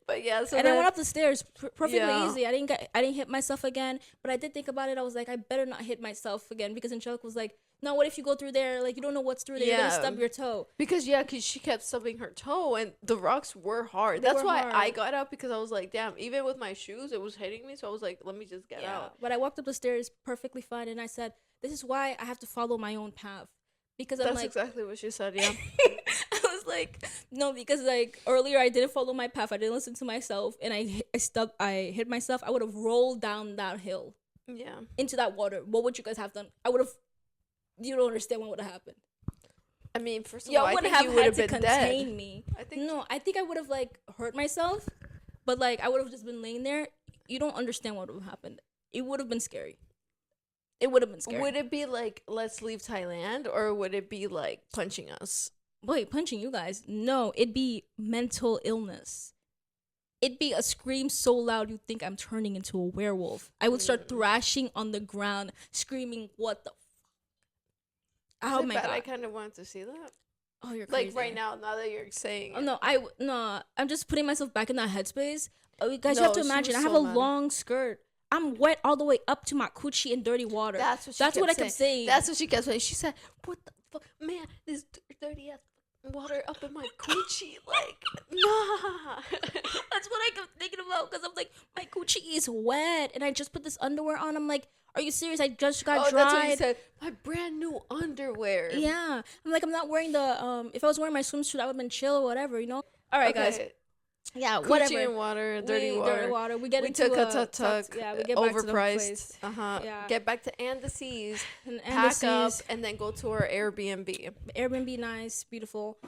But yeah, so And I then, went up the stairs perfectly Yeah. easy. I didn't hit myself again. But I did think about it. I was like, I better not hit myself again because Angelica was like, no, what if you go through there? Like you don't know what's through there. You're Yeah. gonna stub your toe. because she kept stubbing her toe, and the rocks were hard. They That's were why hard. I got up, because I was like, damn, even with my shoes, it was hitting me. So I was like, let me just get out. But I walked up the stairs perfectly fine, and I said, this is why I have to follow my own path because I'm That's like. exactly what she said. Yeah. I was like, no, because like earlier I didn't follow my path. I didn't listen to myself, and I hit myself. I would have rolled down that hill Yeah. into that water. What would you guys have done? I would have. You don't understand what would have happened. I mean, first of Y'all all, I would think have you would had have to been contain dead. me. I think No, I think I would have like hurt myself, but like I would have just been laying there. You don't understand what would have happened. It would have been scary. It would have been scary. Would it be like, let's leave Thailand, or would it be like punching us? Wait, punching you guys? No, it'd be mental illness. It'd be a scream so loud you think I'm turning into a werewolf. I would start thrashing on the ground, screaming, "What the?" Is Oh it my bad? god! I kind of want to see that. Oh, you're crazy. Like right now that you're saying. Oh it. no, I'm just putting myself back in that headspace. Oh, you guys, you No, have to she imagine. I was have so a mad. long skirt. I'm wet all the way up to my coochie in dirty water. That's what I kept saying. That's what she kept saying. She said, "What the fuck, man? This dirty ass water up in my coochie, like, nah." That's what I kept thinking about because I'm like, my coochie is wet, and I just put this underwear on. I'm like, are you serious? I just got dried. That's what you said. My brand new underwear. Yeah, I'm like, I'm not wearing the If I was wearing my swimsuit, I would have been chill or whatever, you know. All right, guys. Yeah, Coochie whatever. and water, dirty Dirty water. water. We get We into took a tuk. Yeah, we get back to the place. Overpriced. Yeah. Get back to Andesees. And Pack up Andesees, and then go to our Airbnb. Airbnb, nice, beautiful.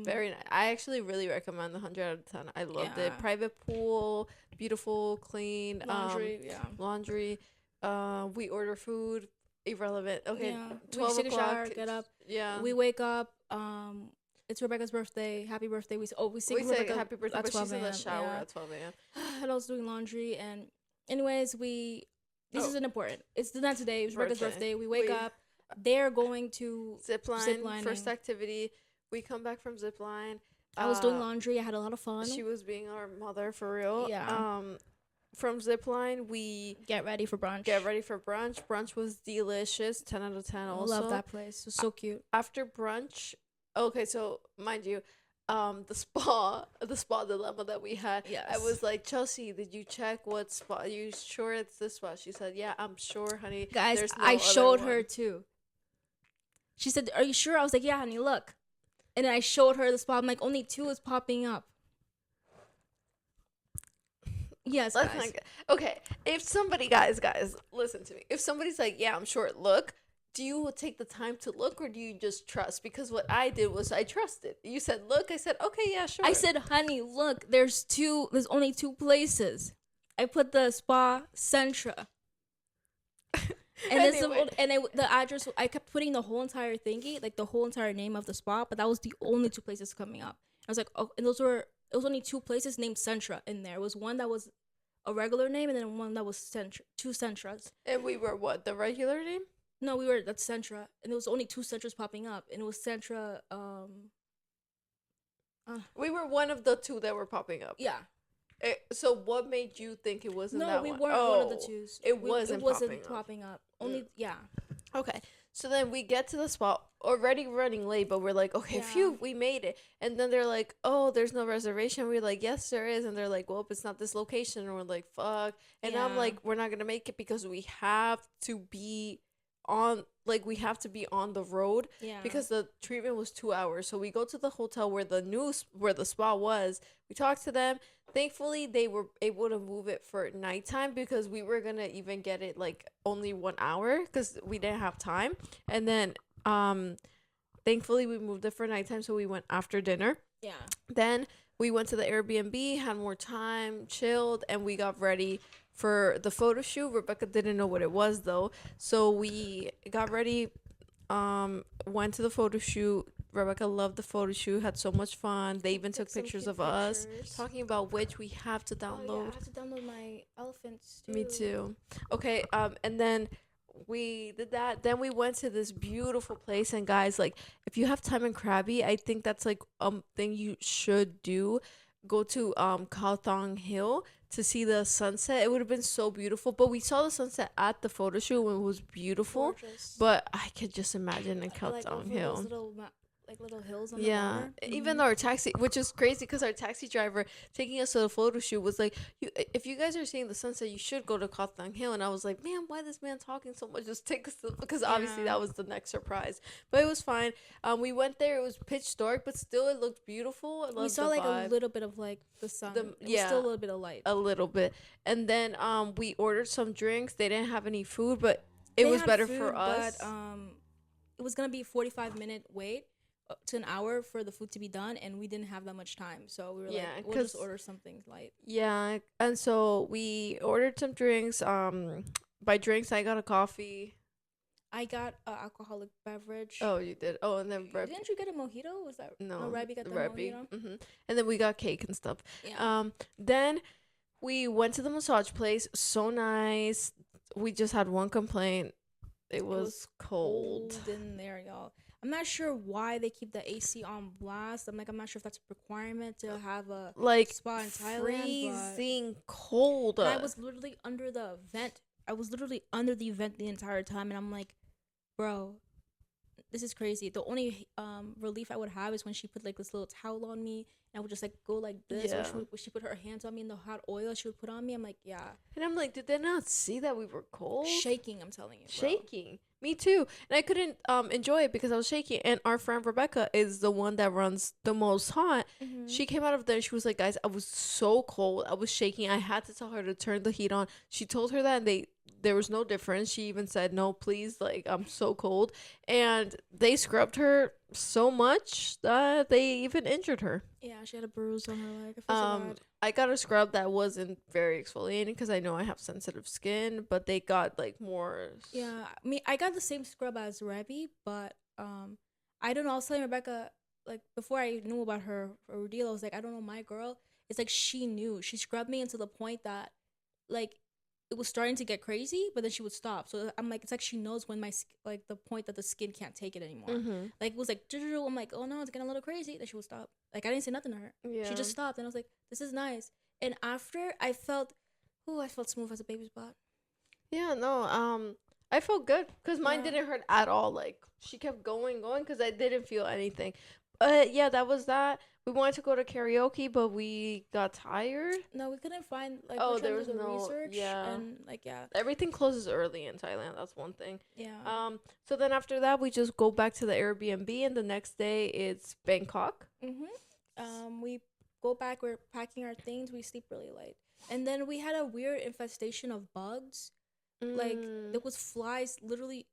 Very nice. I actually really recommend the 100 out of 10. I loved Yeah. it. Private pool, beautiful, clean. Laundry, yeah. Laundry. We order food. Irrelevant. Okay. Yeah. We 12 take a o'clock. shower, get up. Yeah. We wake up. It's Rebecca's birthday. Happy birthday. We sing We say Rebecca happy birthday, at but 12 she's in the a.m., shower yeah. at 12 a.m. And I was doing laundry, and anyways, this Oh. isn't important. It's not today. It was Rebecca's Birthday. birthday. We wake up. They're going to. Zipline. Ziplining. First activity. We come back from zipline. I was doing laundry. I had a lot of fun. She was being our mother for real. Yeah. From zipline, we Get ready for brunch. get ready for brunch. Brunch was delicious. 10 out of 10. I Also, love that place. It was so cute. after brunch, okay, so mind you, the spa dilemma that we had. Yes. I was like, Chelsea, did you check what spa? Are you sure it's this spot? She said, yeah, I'm sure, honey. Guys, There's no I other showed one." her too. She said, "Are you sure?" I was like, "Yeah, honey, look." And then I showed her the spot. I'm like, only 2 is popping up. Yes, Let's guys. not get- okay, if somebody, guys, listen to me. If somebody's like, yeah, I'm sure, look, do you take the time to look, or do you just trust? Because what I did was I trusted. You said, look. I said, okay, yeah, sure. I said, honey, look, there's only 2 places. I put the spa Centra. And Anyway. the address, I kept putting the whole entire thingy, like the whole entire name of the spa, but that was the only 2 places coming up. I was like, oh, and it was only 2 places named Centra in there. It was one that was a regular name, and then one that was Centra, 2 Centras. And we were what, the regular name? No, that's Centra, and there was only 2 Centras popping up, and it was Centra, We were one of the 2 that were popping up. yeah. So what made you think it wasn't No, that we one? weren't one of the 2s. It wasn't popping up. popping up. Only, yeah. Okay. So then we get to the spot, already running late, but we're like, okay, Yeah. phew, we made it. And then they're like, oh, there's no reservation. We're like, yes, there is. And they're like, well, it's not this location. And we're like, fuck. And I'm Yeah. like, we're not going to make it because we have to be on the road, Yeah. because the treatment was 2 hours. So we go to the hotel where the spa was. We talked to them. Thankfully, they were able to move it for nighttime, because we were gonna even get it like only 1 hour because we didn't have time. And then thankfully we moved it for nighttime, so we went after dinner. Yeah. Then we went to the Airbnb, had more time, chilled, and we got ready for the photo shoot. Rebecca didn't know what it was though, so we got ready. went to the photo shoot. Rebecca loved the photo shoot, had so much fun. They even took some pictures cute of us. pictures. Talking about which, we have to Oh yeah, download. I have to download my elephants too. Me too. Okay, and then we did that. Then we went to this beautiful place, and guys, like, if you have time in Krabi, I think that's like thing you should do. Go to Kaothong Hill to see the sunset. It would have been so beautiful, but we saw the sunset at the photo shoot when it was beautiful. Gorgeous. But I could just imagine in Like Kaothong over Hill. those little hills on Yeah, the water. even though our taxi, which is crazy because our taxi driver taking us to the photo shoot was like, if you guys are seeing the sunset, you should go to Kaothong Hill. And I was like, man, why this man talking so much? Just take us to, because obviously that was the next surprise. But it was fine. We went there. It was pitch dark, but still it looked beautiful. We saw like a little bit of like the sun. It was still a little bit of light. A little bit. And then we ordered some drinks. They didn't have any food, but it was better for us. But it was gonna be a 45-minute wait to an hour for the food to be done, and we didn't have that much time, so we were like, we'll just order something light. Yeah, and so we ordered some drinks. By drinks, I got a coffee. I got an alcoholic beverage. Oh, you did. Oh, and then didn't you get a mojito? Was that no? Rabi got the mojito. Mm-hmm. And then we got cake and stuff. Yeah. Then we went to the massage place. So nice. We just had one complaint. It was cold in there, y'all. I'm not sure why they keep the AC on blast. I'm not sure if that's a requirement to have a spa in Thailand. Freezing cold. I was literally under the vent. I was literally under the vent the entire time, and I'm like, bro, this is crazy. The only relief I would have is when she put like this little towel on me, and I would just like go like this. Yeah. Or she put her hands on me in the hot oil she would put on me. I'm like, yeah. And I'm like, did they not see that we were cold? Shaking, I'm telling you. Shaking. Me too. And I couldn't enjoy it because I was shaking. And our friend Rebecca is the one that runs the most hot. Mm-hmm. She came out of there and she was like, guys, I was so cold. I was shaking. I had to tell her to turn the heat on. She told her that, and there was no difference. She even said, no, please, like, I'm so cold. And they scrubbed her so much that they even injured her. Yeah, she had a bruise on her leg. I feel so bad. I got a scrub that wasn't very exfoliating because I know I have sensitive skin, but they got like more. Yeah, I got the same scrub as Rabi, but I don't know. I was telling Rebecca, like, before I knew about her ordeal, I was like, I don't know, my girl. It's like she knew. She scrubbed me until the point that, like, it was starting to get crazy, but then she would stop. So I'm like, it's like she knows when like the point that the skin can't take it anymore. Mm-hmm. Like, it was like, I'm like, oh no, it's getting a little crazy. Then she would stop. Like, I didn't say nothing to her. Yeah. She just stopped, and I was like, this is nice. And after, I felt smooth as a baby's butt. Yeah, no, I felt good because mine didn't hurt at all. Like, she kept going because I didn't feel anything. But yeah, that was that. We wanted to go to karaoke, but we got tired. No, we couldn't find like. There was no research. Yeah, and everything closes early in Thailand. That's one thing. Yeah. So then after that, we just go back to the Airbnb, and the next day it's Bangkok. Mhm. We go back. We're packing our things. We sleep really late, and then we had a weird infestation of bugs. Like, there was flies literally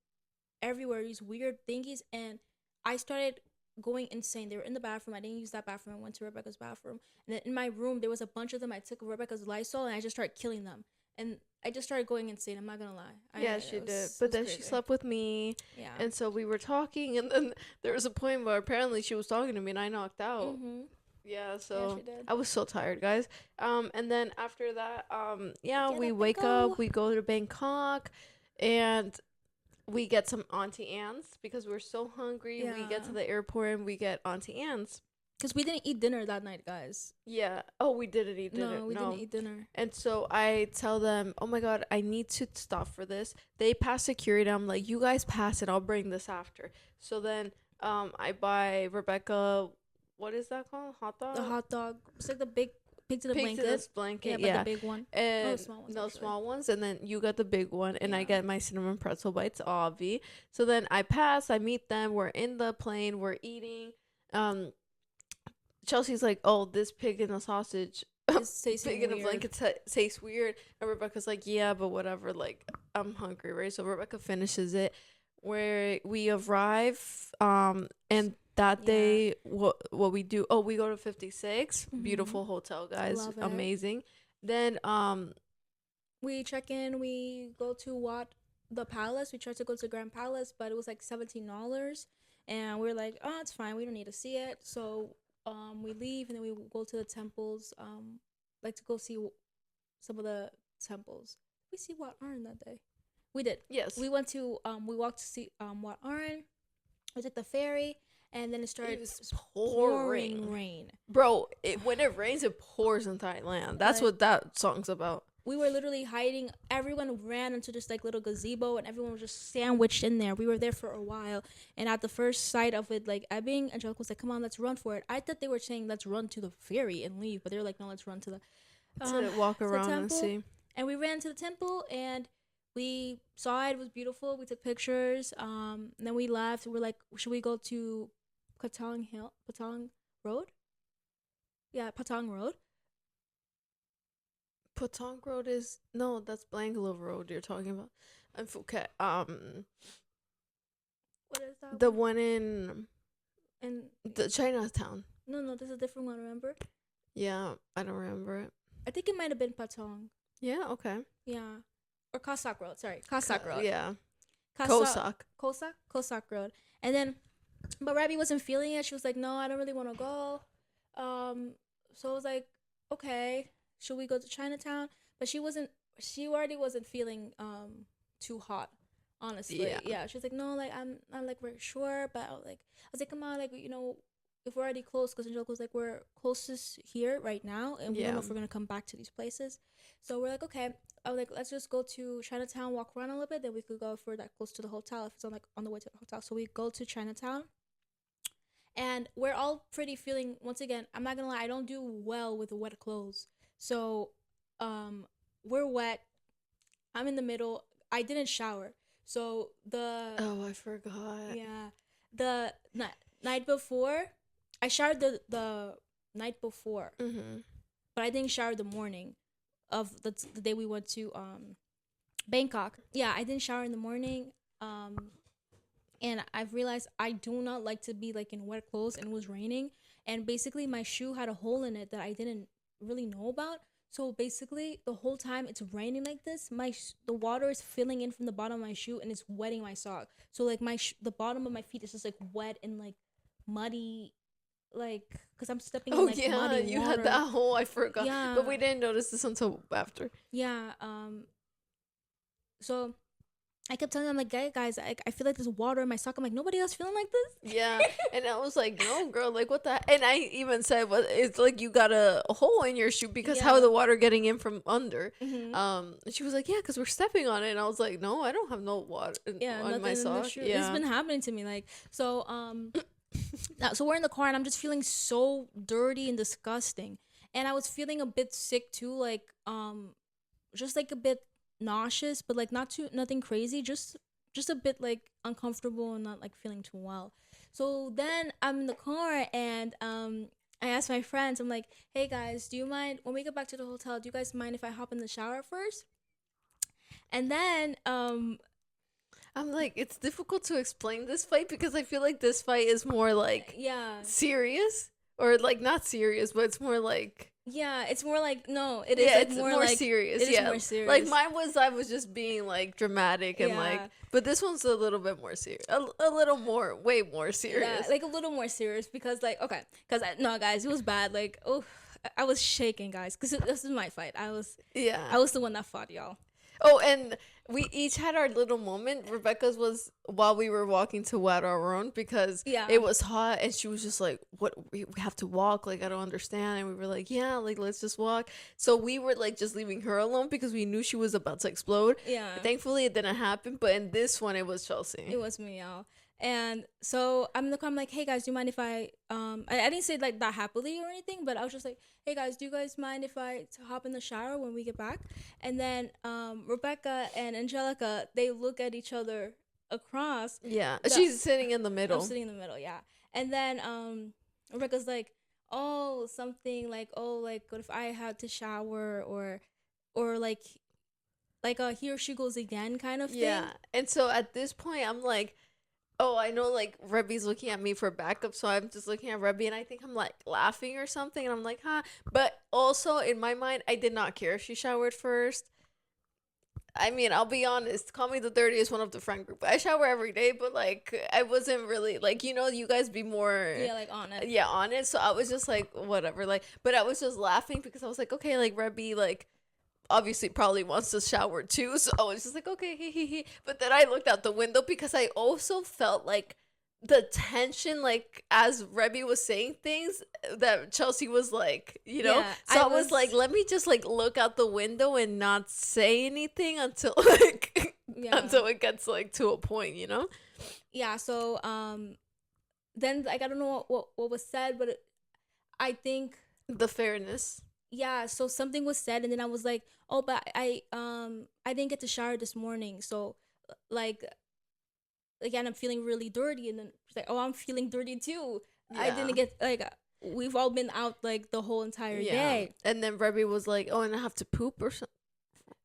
everywhere. These weird thingies, and I started going insane. They were in the bathroom. I didn't use that bathroom. I went to Rebecca's bathroom, and then in my room there was a bunch of them. I took Rebecca's Lysol and I just started killing them, and I just started going insane. I'm not gonna lie. She did, but then she slept with me. Yeah, and so we were talking, and then there was a point where apparently she was talking to me and I knocked out. Mm-hmm. Yeah, so she did. I was so tired, guys. And then after that, we wake up, we go to Bangkok, and we get some Auntie Anne's because we're so hungry. Yeah. We get to the airport and we get Auntie Anne's. Because we didn't eat dinner that night, guys. Yeah. Oh, we didn't eat dinner. No, we didn't eat dinner. And so I tell them, oh my God, I need to stop for this. They pass security. I'm like, you guys pass it. I'll bring this after. So then I buy Rebecca, what is that called? Hot dog? The hot dog. It's like the big pig to the blanket. Yeah, but the big one. And small ones. And then you got the big one. And I get my cinnamon pretzel bites, obvi. So then I pass. I meet them. We're in the plane. We're eating. Chelsea's like, oh, this pig in a sausage. Pig in a blanket tastes weird. And Rebecca's like, yeah, but whatever. Like, I'm hungry, right? So Rebecca finishes it. Where we arrive. And that day, what we do? Oh, we go to 56. Mm-hmm. Beautiful hotel, guys. Amazing. Then we check in. We go to Wat the palace. We tried to go to Grand Palace, but it was like $17, and we are like, oh, it's fine. We don't need to see it. So we leave and then we go to the temples. Like to go see some of the temples. We see Wat Arn that day. We did. Yes. We went to we walked to see Wat Arn. We took the ferry, and then it started. It was pouring rain. Bro, when it rains, it pours in Thailand. That's what that song's about. We were literally hiding. Everyone ran into this like little gazebo, and everyone was just sandwiched in there. We were there for a while, and at the first sight of it like ebbing, Angelica was like, "Come on, let's run for it." I thought they were saying, "Let's run to the ferry and leave," but they were like, "No, let's run to the to walk around and see." And we ran to the temple, and we saw it. It was beautiful. We took pictures. And then we left. We're like, should we go to Patong Road? Yeah, Patong Road. Patong Road is no, that's Bangalore Road you're talking about. And Phuket. What is that? The one in the Chinatown. No, there's a different one. Remember? Yeah, I don't remember it. I think it might have been Patong. Yeah. Okay. Yeah, or Cossack Road. Sorry, Cossack Road. Yeah. Cossack Road. And then, but Rabi wasn't feeling it. She was like, "No, I don't really want to go." So I was like, "Okay, should we go to Chinatown?" But she already wasn't feeling too hot, honestly. Yeah. She was like, "No, like I'm not like very sure," but I was like, "Come on, like if we're already close," because Angelica was like, "We're closest here right now, and we don't know if we're gonna come back to these places." So we're like, "Okay." I was like, "Let's just go to Chinatown, walk around a little bit, then we could go if we're that close to the hotel, if it's on the way to the hotel." So we go to Chinatown, and we're all pretty feeling. Once again, I'm not gonna lie, I don't do well with wet clothes. So, we're wet. I'm in the middle. I didn't shower, so I forgot. Yeah, the night before, I showered the night before, but I didn't shower the morning of the day we went to Bangkok. Yeah, I didn't shower in the morning. And I've realized I do not like to be like in wet clothes, and it was raining, and basically my shoe had a hole in it that I didn't really know about. So basically the whole time it's raining like this, the water is filling in from the bottom of my shoe, and it's wetting my sock. So like the bottom of my feet is just like wet and like muddy, like because I'm stepping in like muddy water. You had that hole. I forgot. Yeah, but we didn't notice this until after. Yeah. So I kept telling them, like, guys, I feel like there's water in my sock. I'm like, nobody else feeling like this? Yeah. And I was like, no, girl, like, what the? And I even said, well, it's like you got a hole in your shoe because how the water getting in from under? And she was like, yeah, because we're stepping on it. And I was like, no, I don't have no water on my sock. Yeah. This has been happening to me. Like, so, so we're in the car, and I'm just feeling so dirty and disgusting. And I was feeling a bit sick, too, like, just, like, a bit nauseous, but like nothing crazy, just a bit like uncomfortable and not like feeling too well. So then I'm in the car, and I asked my friends, I'm like, hey guys, do you mind when we get back to the hotel, do you guys mind if I hop in the shower first? And then I'm like, it's difficult to explain this fight because I feel like this fight is more like serious, or like not serious, but it's more like it's more like it is like more like, serious. It is more serious. Like mine was, I was just being like dramatic and like, but this one's a little bit more serious, a little more, way more serious. Yeah, like a little more serious because like no guys, it was bad. Like I was shaking, guys, because this is my fight. I was the one that fought y'all. Oh, and we each had our little moment. Rebecca's was while we were walking to Wat Arun because it was hot, and she was just like, "What? We have to walk? Like, I don't understand." And we were like, "Yeah, like let's just walk." So we were like just leaving her alone because we knew she was about to explode. Yeah. Thankfully, it didn't happen. But in this one, it was Chelsea. It was me, y'all. And so I'm in the car. I'm like, hey guys, do you mind if I didn't say like that happily or anything, but I was just like, hey guys, do you guys mind if I hop in the shower when we get back? And then Rebecca and Angelica, they look at each other across. Yeah, she's sitting in the middle. I'm sitting in the middle, yeah. And then Rebecca's like, oh, something like, oh, like what if I had to shower or like he or she goes again kind of thing. Yeah. And so at this point, I'm like, oh, I know, like, Rebby's looking at me for backup, so I'm just looking at Rebby, and I think I'm, like, laughing or something, and I'm like, huh? But also, in my mind, I did not care if she showered first. I mean, I'll be honest. Call me the dirtiest one of the friend group. I shower every day, but like, I wasn't really like, you guys be more, Yeah, like on it. yeah, on it. So I was just like, whatever. Like, but I was just laughing because I was like, okay, like Rebby, like, obviously probably wants to shower too. So I was just like, okay, he. But then I looked out the window because I also felt like the tension, like as Rebby was saying things that Chelsea was like, Yeah, So I I was like, let me just like look out the window and not say anything until like Yeah. until it gets like to a point. Yeah. So then like I don't know what was said, but I think The fairness. yeah. So something was said, and then I was like, oh, but I didn't get to shower this morning, so like again I'm feeling really dirty, and then she's like, oh, I'm feeling dirty too. I didn't get like we've all been out like the whole entire day. And then Rebby was like, oh, and I have to poop or something.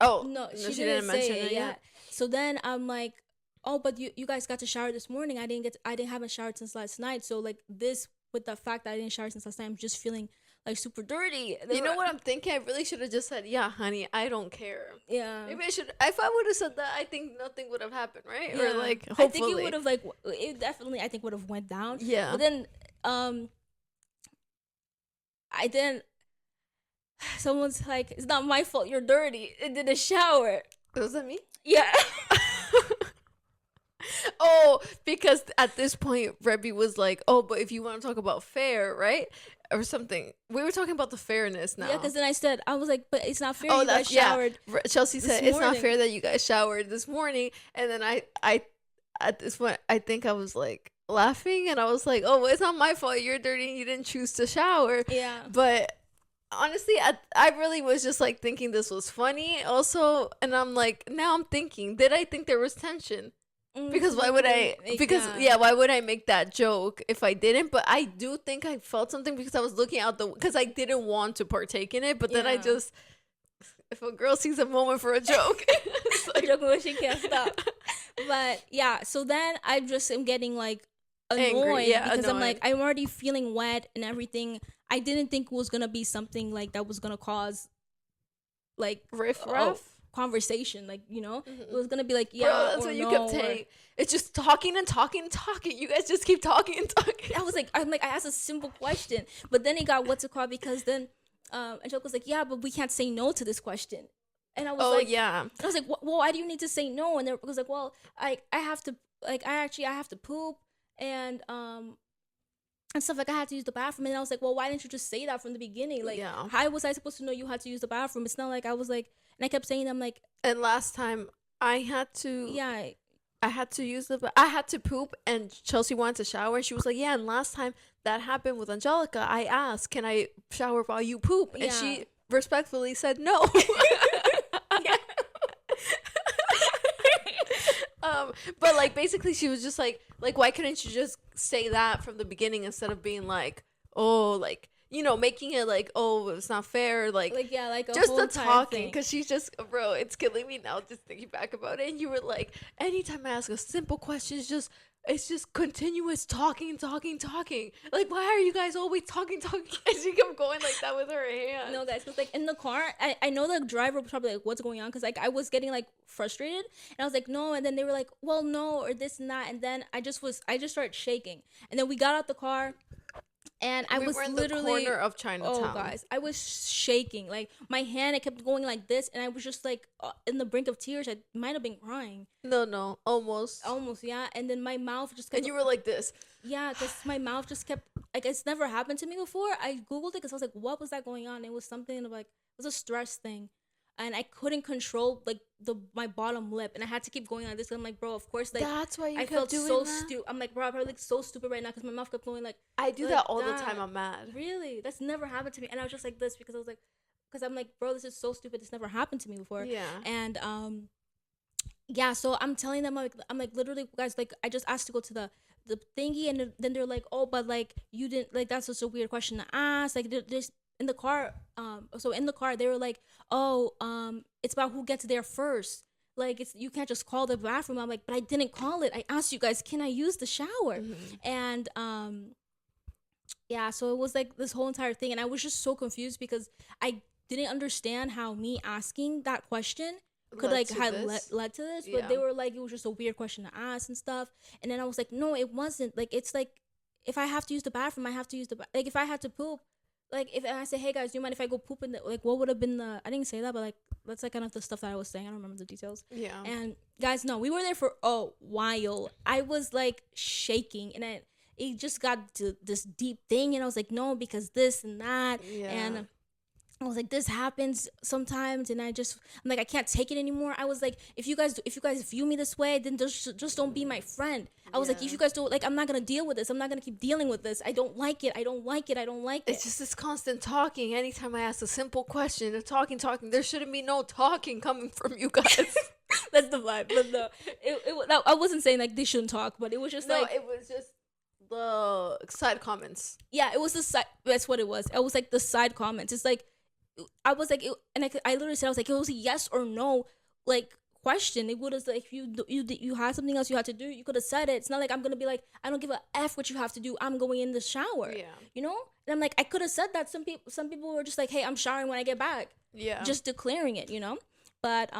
Oh No, no, she didn't mention it yet. So then I'm like, oh, but you guys got to shower this morning. I didn't haven't showered since last night. So like this with the fact that I didn't shower since last night, I'm just feeling like super dirty. You know what I'm thinking? I really should have just said, yeah, honey, I don't care. Yeah. Maybe I should. If I would have said that, I think nothing would have happened, right? Yeah. Or like, hopefully. I think it would have like it definitely I think would have went down. Yeah. But then I didn't. Someone's like, it's not my fault. You're dirty. It did a shower. Was that me? Yeah. Oh, because at this point, Rebby was like, oh, but if you want to talk about fair, right? Or something. We were talking about the fairness now. Yeah, because then I was like, but it's not fair. Oh, you guys that's showered. Yeah. Chelsea said this it's not morning. fair that you guys showered this morning, and then I at this point I think I was like laughing, and I was like, oh, well, it's not my fault. You're dirty and you didn't choose to shower. Yeah. But honestly, I really was just like thinking this was funny also, and I'm like, now I'm thinking, did I think there was tension? Because why would I? Because why would I make that joke if I didn't? But I do think I felt something because I was looking out because I didn't want to partake in it. But then I just, if a girl sees a moment for a joke, it's like, a joke when she can't stop. But yeah, so then I just am getting like annoyed because I'm like, I'm already feeling wet and everything. I didn't think it was gonna be something like that was gonna cause like riff-raff conversation, like it was gonna be like that's what you kept saying. It's just talking and talking and talking. You guys just keep talking and talking. I asked a simple question, but then it got what's it called, because then Angelica was like, yeah, but we can't say no to this question, and I was I was like, well, why do you need to say no? And it was like, well, I have to I have to poop and stuff, like I had to use the bathroom. And I was like, well, why didn't you just say that from the beginning? Like, how was I supposed to know you had to use the bathroom? It's not like I was like, and I kept saying, I'm like, and last time I had to I had to poop, and Chelsea wanted to shower, and she was like, yeah, and last time that happened with Angelica, I asked, can I shower while you poop? And she respectfully said no. But like basically she was just like why couldn't you just say that from the beginning instead of being like, oh, like, making it like, oh, it's not fair, like just the talking, because she's just, bro, it's killing me now just thinking back about it. And you were like, anytime I ask a simple question, it's just continuous talking. Like, why are you guys always talking? And she kept going like that with her hand. No, guys, because like in the car, I know the driver was probably like, what's going on? Because like I was getting like frustrated, and I was like, no. And then they were like, well, no, or this and that. And then I just started shaking. And then we got out the car, and I was in literally the corner of Chinatown. Oh, guys, I was shaking. Like my hand, it kept going like this, and I was just like in the brink of tears. I might have been crying. No, almost, yeah. And then my mouth just kept. And you were like this. Yeah, because my mouth just kept, like, it's never happened to me before. I googled it because I was like, what was that going on? It was something like, it was a stress thing, and I couldn't control like my bottom lip, and I had to keep going like this. I'm like, bro, of course, like, that's why I felt so stupid. I'm like, bro, I'm probably like so stupid right now because my mouth kept going like. I do that all the time. I'm mad. Really, that's never happened to me, and I was just like this because I was like, because I'm like, bro, this is so stupid. This never happened to me before. Yeah. And yeah. So I'm telling them, I'm like, literally, guys, like, I just asked to go to the thingy, and then they're like, oh, but like you didn't, like, that's just a weird question to ask. Like, there's in the car, so in the car they were like, oh, it's about who gets there first. Like, it's, you can't just call the bathroom. I'm like, but I didn't call it. I asked you guys, can I use the shower? Mm-hmm. And yeah, so it was like this whole entire thing, and I was just so confused because I didn't understand how me asking that question could Led like to had this? led to this, Yeah. but they were like, it was just a weird question to ask and stuff. And then I was like, no, it wasn't. Like, it's like, if I have to use the bathroom, I have to use the like if I had to poop, like if I say, hey guys, do you mind if I go poop in the, like, what would have been the, I didn't say that, but like that's like kind of the stuff that I was saying. I don't remember the details. Yeah. And guys, no, we were there for a while. I was like shaking, and it just got to this deep thing, and I was like, no, because this and that. Yeah. And I was like, this happens sometimes, and I'm like, I can't take it anymore. I was like, if you guys view me this way, then just don't be my friend. I was like, if you guys don't, like, I'm not gonna deal with this. I'm not gonna keep dealing with this. I don't like it. I don't like it. I don't like it. It's just this constant talking. Anytime I ask a simple question, they're talking. There shouldn't be no talking coming from you guys. That's the vibe. But no, I wasn't saying like they shouldn't talk, but it was just like, it was just the side comments. yeah, it was the side. That's what it was. It was like the side comments. It's like, I was like, I literally said, I was like, it was a yes or no, like, question. It would have, like, if you had something else you had to do, you could have said it. It's not like I'm gonna be like, I don't give a f what you have to do. I'm going in the shower. Yeah. You know. And I'm like, I could have said that. Some people were just like, hey, I'm showering when I get back. Yeah. Just declaring it, you know. But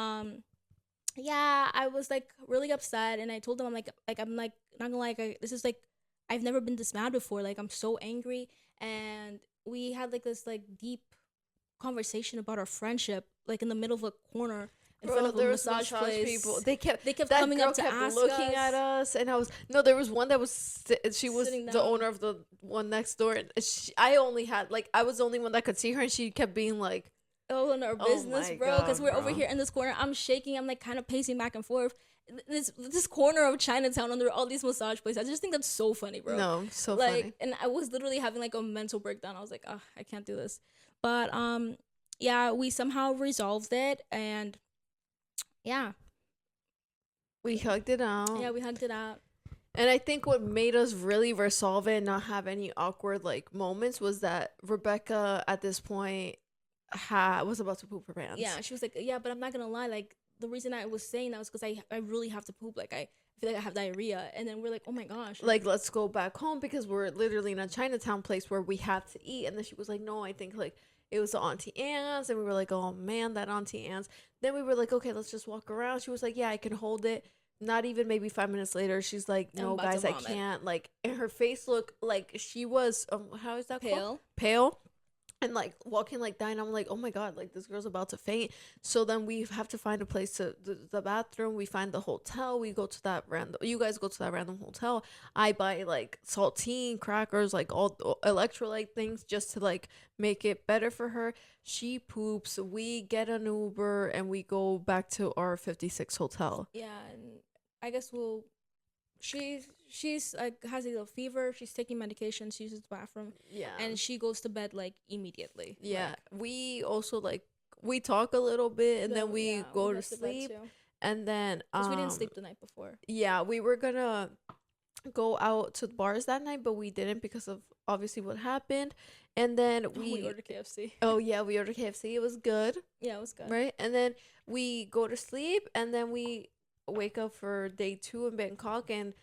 yeah, I was like really upset, and I told them, I'm like not gonna lie, this is like, I've never been this mad before. Like, I'm so angry. And we had like this like deep conversation about our friendship, like in the middle of a corner in front of a massage place. People. They kept that coming girl up to kept ask looking at us, and there was one that was she was Sitting the down. owner of the one next door, and I was the only one that could see her, and she kept being like, oh, in our Oh business, my bro, because God, we're over bro. here in this corner. I'm shaking. I'm like kind of pacing back and forth. This corner of Chinatown under all these massage places. I just think that's so funny, bro. no, so like, funny. and I was literally having like a mental breakdown. I was like, oh, I can't do this. But yeah, we somehow resolved it, and yeah, We hugged it out. we hugged it out. And I think what made us really resolve it and not have any awkward like moments was that Rebecca at this point was about to poop her pants. Yeah, she was like, yeah, but I'm not gonna lie, like, the reason I was saying that was because I really have to poop. Like, I feel like I have diarrhea. And then we're like, oh my gosh, Like, let's go back home because we're literally in a Chinatown place where we had to eat. And then she was like, no, I think like it was the Auntie Anne's. And we were like, oh man, that Auntie Anne's. Then we were like, okay, let's just walk around. She was like, yeah, I can hold it. Not even maybe 5 minutes later, she's like, I'm no, about guys, to I vomit. can't. Like, and her face looked like she was, how is that called? pale. And like walking like that, and I'm like, oh my god, like this girl's about to faint. So then we have to find a place to the bathroom. We find the hotel. We go to that random. You guys go to that random hotel. I buy like saltine crackers, like all electrolyte things, just to like make it better for her. She poops. We get an Uber and we go back to our 56 hotel. Yeah, and I guess she's like has a little fever. She's taking medication. She uses the bathroom. Yeah, And she goes to bed like immediately. yeah. Like, We also like we talk a little bit and then we yeah, go to went bed sleep. too. And then 'Cause we didn't sleep the night before. Yeah, we were gonna go out to the bars that night, but we didn't because of obviously what happened. And then We ordered KFC. oh yeah, we ordered KFC. It was good, Yeah, it was good. right? And then we go to sleep, and then we wake up for day 2 in Bangkok. And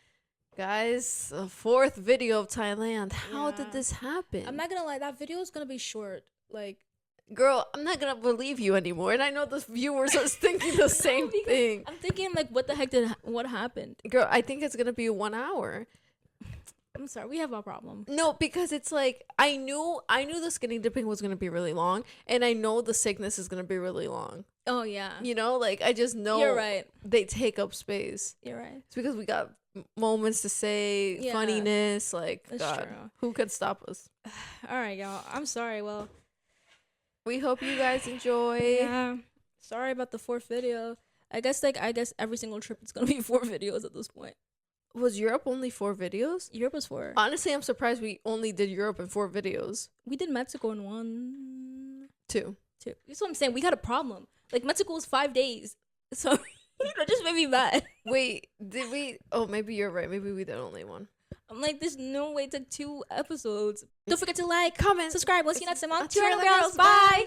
guys, a 4th video of Thailand. How did Yeah. this happen? I'm not gonna lie, that video is gonna be short. Like, Girl, I'm not gonna believe you anymore. And I know the viewers are thinking the same because thing. I'm thinking like, what the heck what happened? Girl, I think it's gonna be 1 hour. I'm sorry, we have a problem. No, because it's like I knew the skinny dipping was gonna be really long, and I know the sickness is gonna be really long. Oh yeah, You know, like I just know you're right. they take up space. You're right. It's because we got moments to say, Yeah, funniness, like that's God, true. who could stop us? All right, y'all. I'm sorry. Well, We hope you guys enjoy. yeah. Sorry about the 4th video. I guess every single trip it's gonna be 4 videos at this point. Was Europe only 4 videos? Europe was 4. Honestly, I'm surprised we only did Europe in 4 videos. We did Mexico in 1, 2. 2. That's what I'm saying. We got a problem. Like, Mexico was 5 days, so that just made me mad. Wait, did we? Oh, maybe you're right. Maybe we did only 1. I'm like, there's no way it took 2 episodes. Don't forget to like, Comment, subscribe. We'll see you next time on Two Two Random Random Girls. Girls. Bye.